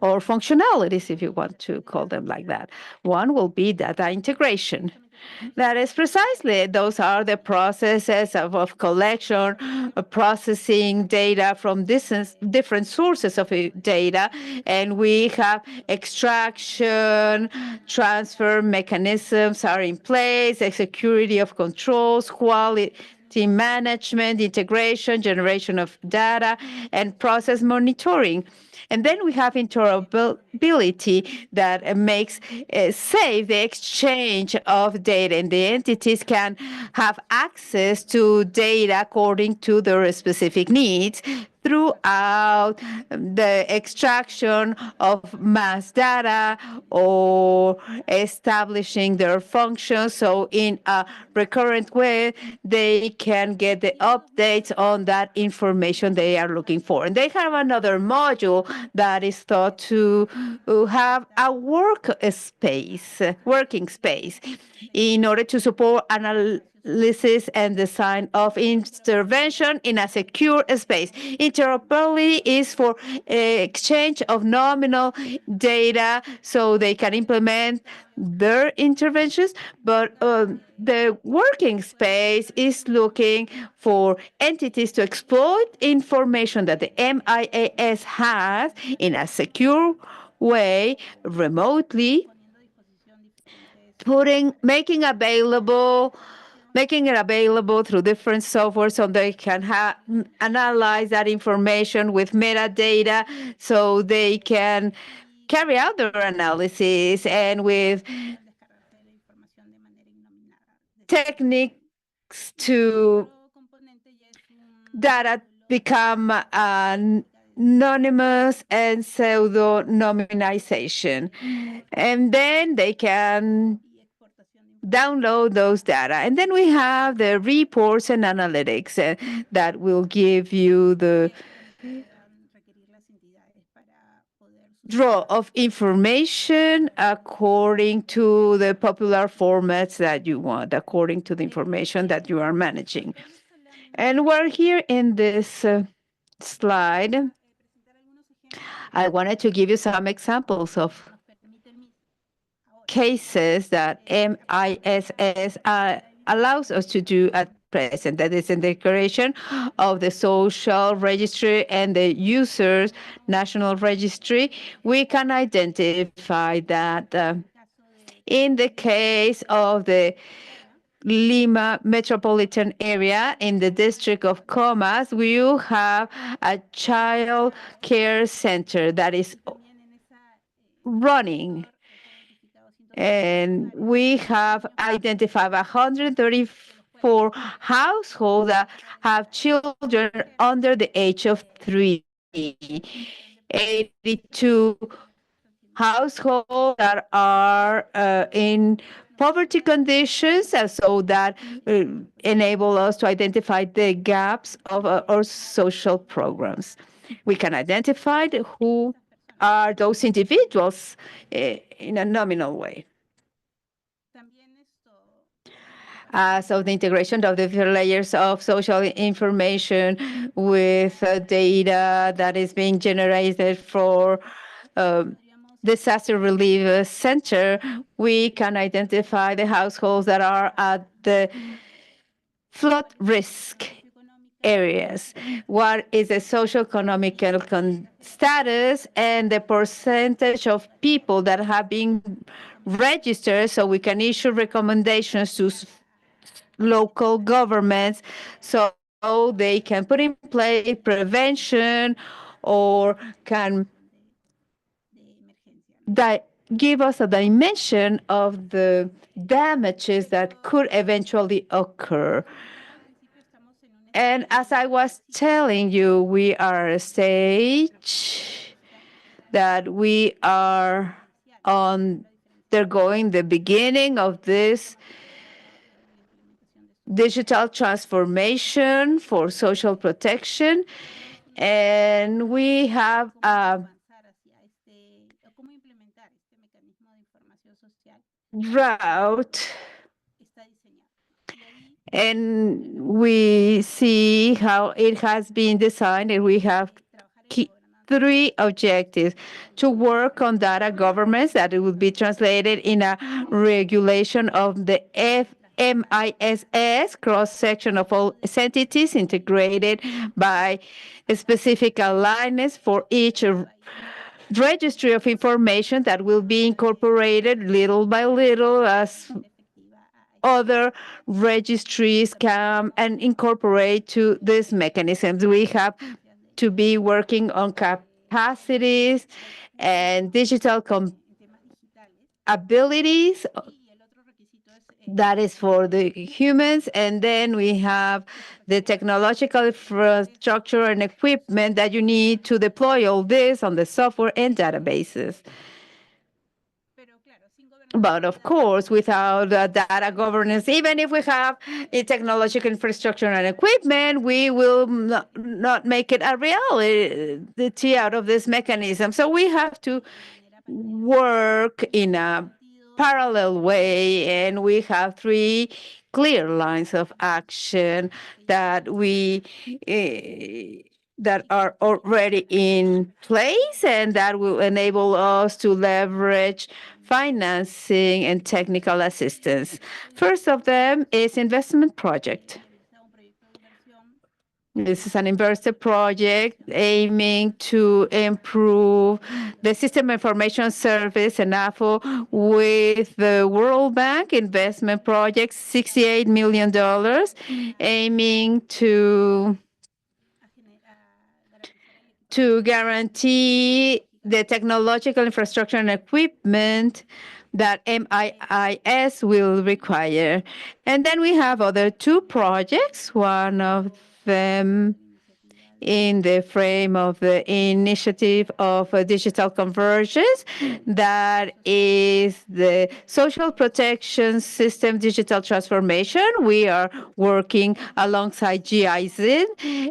S2: or functionalities, if you want to call them like that. One will be data integration. That is precisely, those are the processes of collection, processing data from different sources of data, and we have extraction, transfer mechanisms are in place, the security of controls, quality team management, integration, generation of data, and process monitoring. And then we have interoperability that makes safe the exchange of data, and the entities can have access to data according to their specific needs throughout the extraction of mass data or establishing their functions. So in a recurrent way, they can get the updates on that information they are looking for. And they have another module that is thought to have a working space in order to support analysis and design of intervention in a secure space. Interoperability is for exchange of nominal data so they can implement their interventions, but the working space is looking for entities to exploit information that the MIAS has in a secure way remotely, making it available through different software so they can analyze that information with metadata so they can carry out their analysis and with techniques to data become anonymous and pseudonymization. And then they can download those data. And then we have the reports and analytics that will give you the draw of information according to the popular formats that you want, according to the information that you are managing. And we're here in this slide. I wanted to give you some examples of cases that MISS allows us to do at present. That is in the creation of the social registry and the users national registry. We can identify that in the case of the Lima metropolitan area in the district of Comas, we have a child care center that is running. And we have identified 134 households that have children under the age of 3, 82 households that are in poverty conditions, so that enable us to identify the gaps of our social programs. We can identify who are those individuals in a nominal way. So the integration of the different layers of social information with data that is being generated for disaster relief center, we can identify the households that are at the flood risk areas. What is the socio-economic status and the percentage of people that have been registered, so we can issue recommendations to local governments so they can put in place prevention or can give us a dimension of the damages that could eventually occur. And as I was telling you, we are at a stage that we are undergoing the beginning of this digital transformation for social protection. And we have a route, and we see how it has been designed, and we have three objectives: to work on data governance, that it will be translated in a regulation of the MISS, cross-section of all entities integrated by specific alignments for each registry of information that will be incorporated little by little as other registries come and incorporate to these mechanisms. We have to be working on capacities and digital abilities. That is for the humans. And then we have the technological infrastructure and equipment that you need to deploy all this on the software and databases. But of course, without data governance, even if we have a technological infrastructure and equipment, we will not make it a reality out of this mechanism. So we have to work in a parallel way, and we have three clear lines of action that we that are already in place and that will enable us to leverage financing and technical assistance. First of them is investment project. This is an investor project aiming to improve the System Information Service and AFO with the World Bank investment project, $68 million, aiming to guarantee the technological infrastructure and equipment that MIIS will require. And then we have other two projects, one of them in the frame of the initiative of digital convergence, that is the social protection system digital transformation. We are working alongside GISS.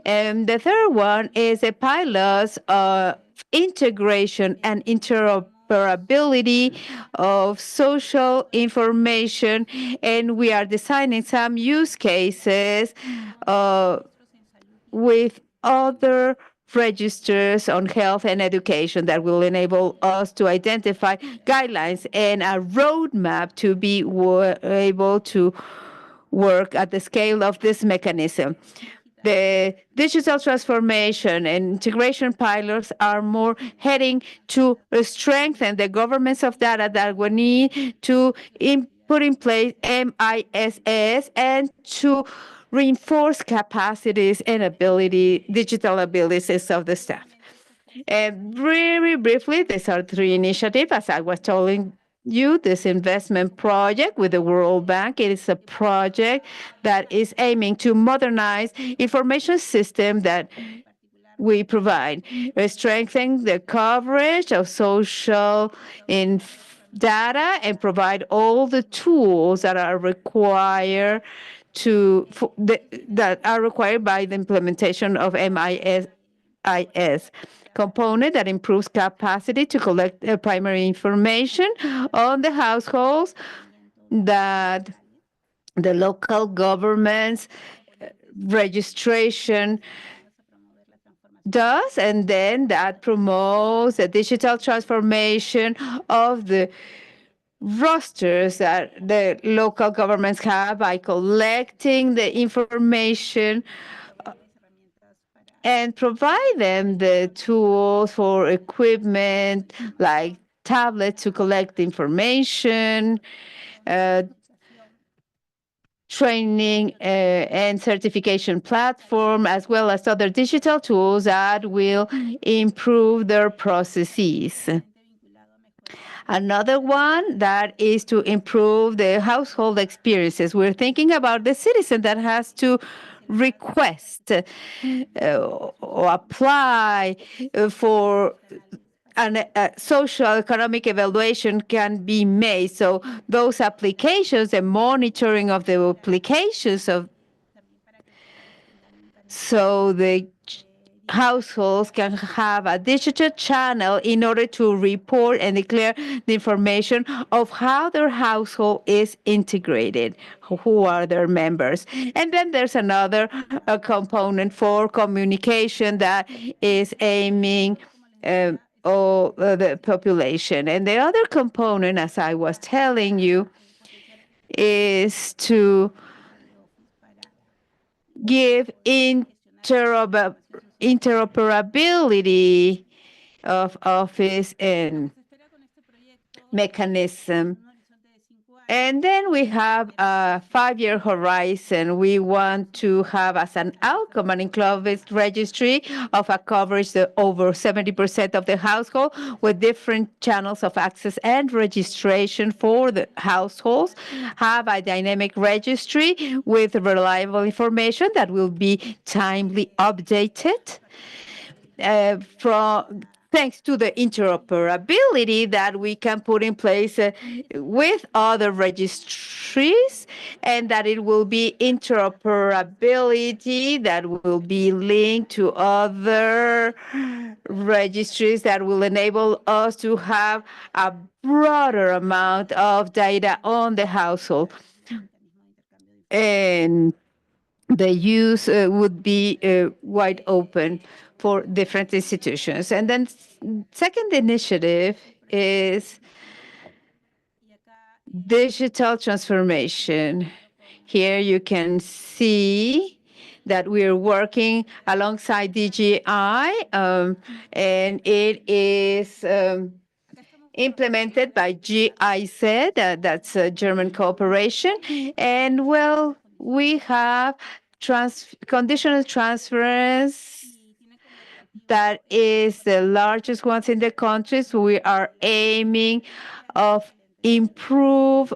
S2: And the third one is a pilot integration and interoperability of social information, and we are designing some use cases with other registers on health and education that will enable us to identify guidelines and a roadmap to be able to work at the scale of this mechanism. The digital transformation and integration pilots are more heading to strengthen the governments of data that we need to put in place MISS and to reinforce capacities and digital abilities of the staff. Very briefly, these are three initiatives, as I was telling you. This investment project with the World Bank, it is a project that is aiming to modernize information system that we provide, strengthen the coverage of social data and provide all the tools that are required that are required by the implementation of MIS component that improves capacity to collect primary information on the households that the local government's registration does, and then that promotes the digital transformation of the rosters that the local governments have by collecting the information and provide them the tools for equipment like tablets to collect information, training and certification platform, as well as other digital tools that will improve their processes. Another one that is to improve the household experiences. We're thinking about the citizen that has to request or apply for a social economic evaluation can be made. So those applications and monitoring of the applications so the households can have a digital channel in order to report and declare the information of how their household is integrated, who are their members. And then there's another component for communication that is aiming the population. And the other component, as I was telling you, is to give interoperability of office and mechanism. And then we have a 5-year horizon. We want to have as an outcome an enclosed registry of a coverage of over 70% of the household with different channels of access and registration for the households. Have a dynamic registry with reliable information that will be timely updated from thanks to the interoperability that we can put in place with other registries, and that it will be interoperability that will be linked to other registries that will enable us to have a broader amount of data on the household. And the use would be wide open for different institutions. And then second initiative is digital transformation. Here you can see that we're working alongside DGI, and it is implemented by GIZ, that's a German cooperation. And well, we have conditional transference that is the largest ones in the country. So we are aiming of improve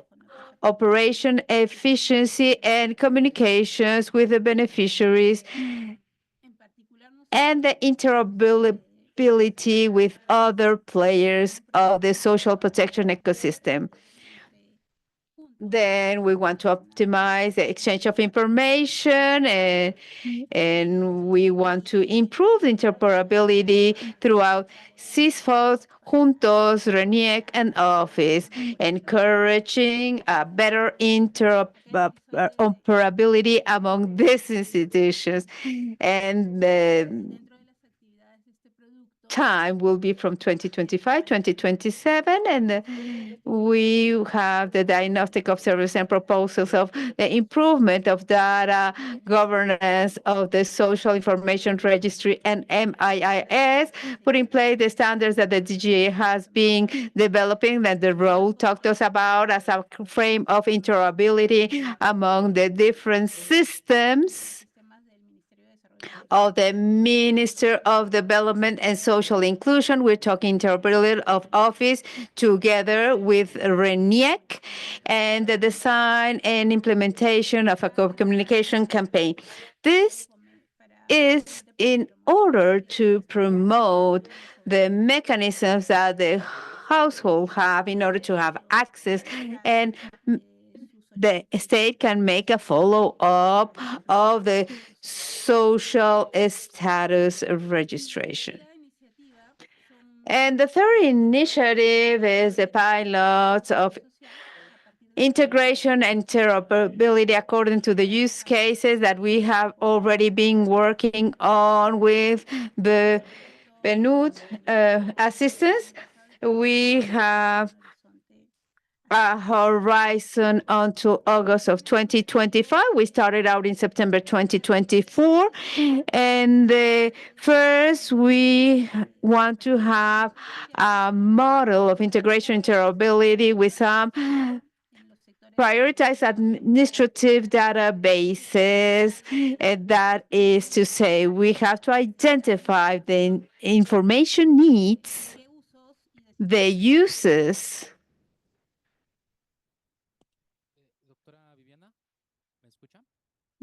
S2: operation efficiency and communications with the beneficiaries and the interoperability with other players of the social protection ecosystem. Then we want to optimize the exchange of information, and we want to improve the interoperability throughout CISS, Juntos, RENIEC, and Office, encouraging a better interoperability among these institutions. And the time will be from 2025, 2027, and we have the diagnostic observations and proposals of the improvement of data governance of the social information registry and MIIS, put in place the standards that the DGA has been developing that the role talked to us about as a frame of interoperability among the different systems of the Minister of Development and Social Inclusion. We're talking interoperability of Office together with RENIEC and the design and implementation of a communication campaign. This is in order to promote the mechanisms that the household have in order to have access, and the state can make a follow-up of the social status registration. And the third initiative is the pilot of integration and interoperability according to the use cases that we have already been working on with the PNUD assistance. We have a horizon until August of 2025. We started out in September 2024. And first, we want to have a model of integration interoperability with some prioritized administrative databases. And that is to say, we have to identify the information needs, the uses.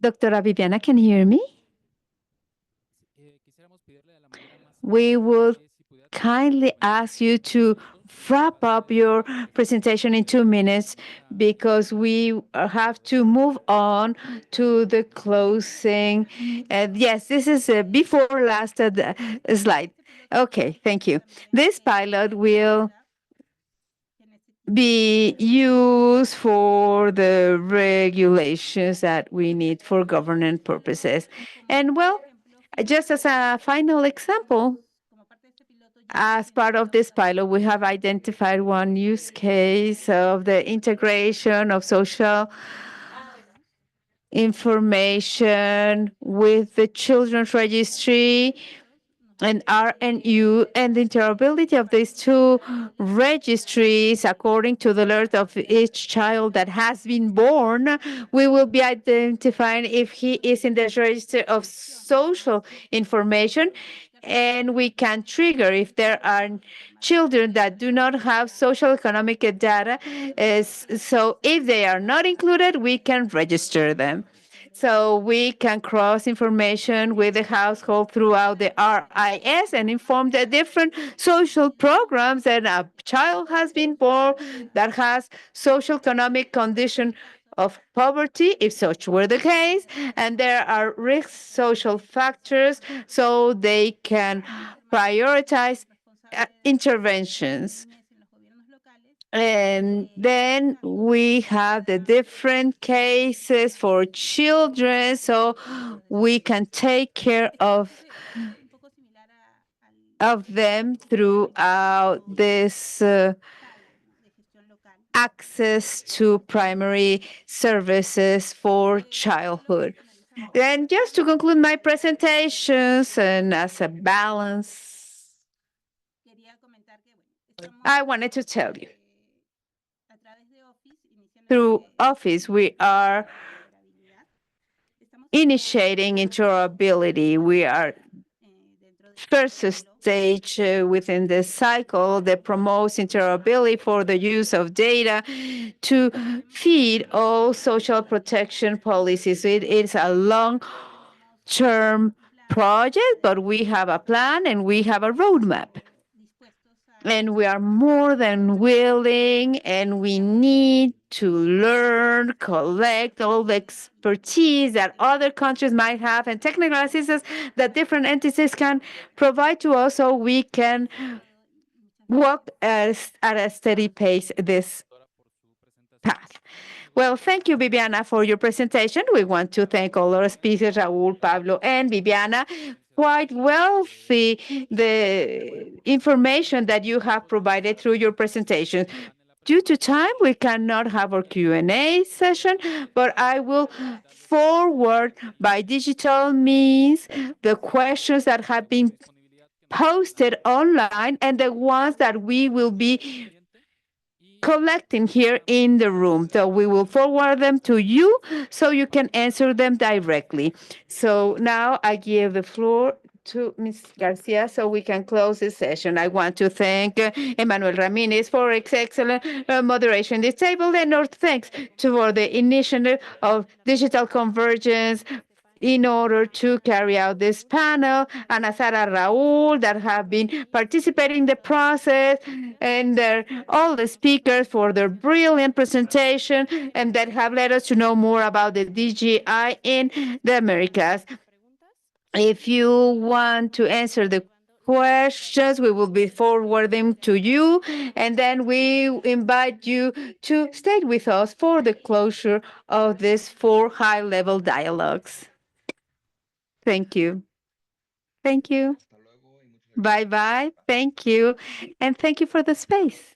S2: Doctora Viviana, can you hear me? We would kindly ask you to wrap up your presentation in 2 minutes because we have to move on to the closing. Yes, this is before last slide. Okay, thank you. This pilot will be used for the regulations that we need for governance purposes. And well, just as a final example, as part of this pilot, we have identified one use case of the integration of social information with the children's registry and RNU, and the interoperability of these two registries according to the alert of each child that has been born. We will be identifying if he is in the register of social information, and we can trigger if there are children that do not have social economic data. So if they are not included, we can register them. So we can cross information with the household throughout the RIS and inform the different social programs that a child has been born that has social economic condition of poverty, if such were the case, and there are risk social factors, so they can prioritize interventions. And then we have the different cases for children, so we can take care of them throughout this access to primary services for childhood. And just to conclude my presentations and as a balance, I wanted to tell you, through Office, we are initiating interoperability. We are first stage within the cycle that promotes interoperability for the use of data to feed all social protection policies. It is a long-term project, but we have a plan and we have a roadmap. And we are more than willing, and we need to learn, collect all the expertise that other countries might have and technical assistance that different entities can provide to us so we can walk at a steady pace this path. Well, thank you, Viviana, for your presentation. We want to thank all our speakers, Raul, Pablo, and Viviana. Quite wealthy the information that you have provided through your presentation. Due to time, we cannot have our Q&A session, but I will forward by digital means the questions that have been posted online and the ones that we will be collecting here in the room. So we will forward them to you so you can answer them directly. So now I give the floor to Ms. Garcia so we can close this session. I want to thank Emmanuel Ramirez for its excellent moderation this table, and our thanks to for the initiative of digital convergence in order to carry out this panel, and Azara Raul that have been participating in the process, and all the speakers for their brilliant presentation and that have led us to know more about the DGI in the Americas. If you want to answer the questions, we will be forwarding to you, and then we invite you to stay with us for the closure of these 4 high-level dialogues. Thank you. Thank you. Bye bye. Thank you. And thank you for the space.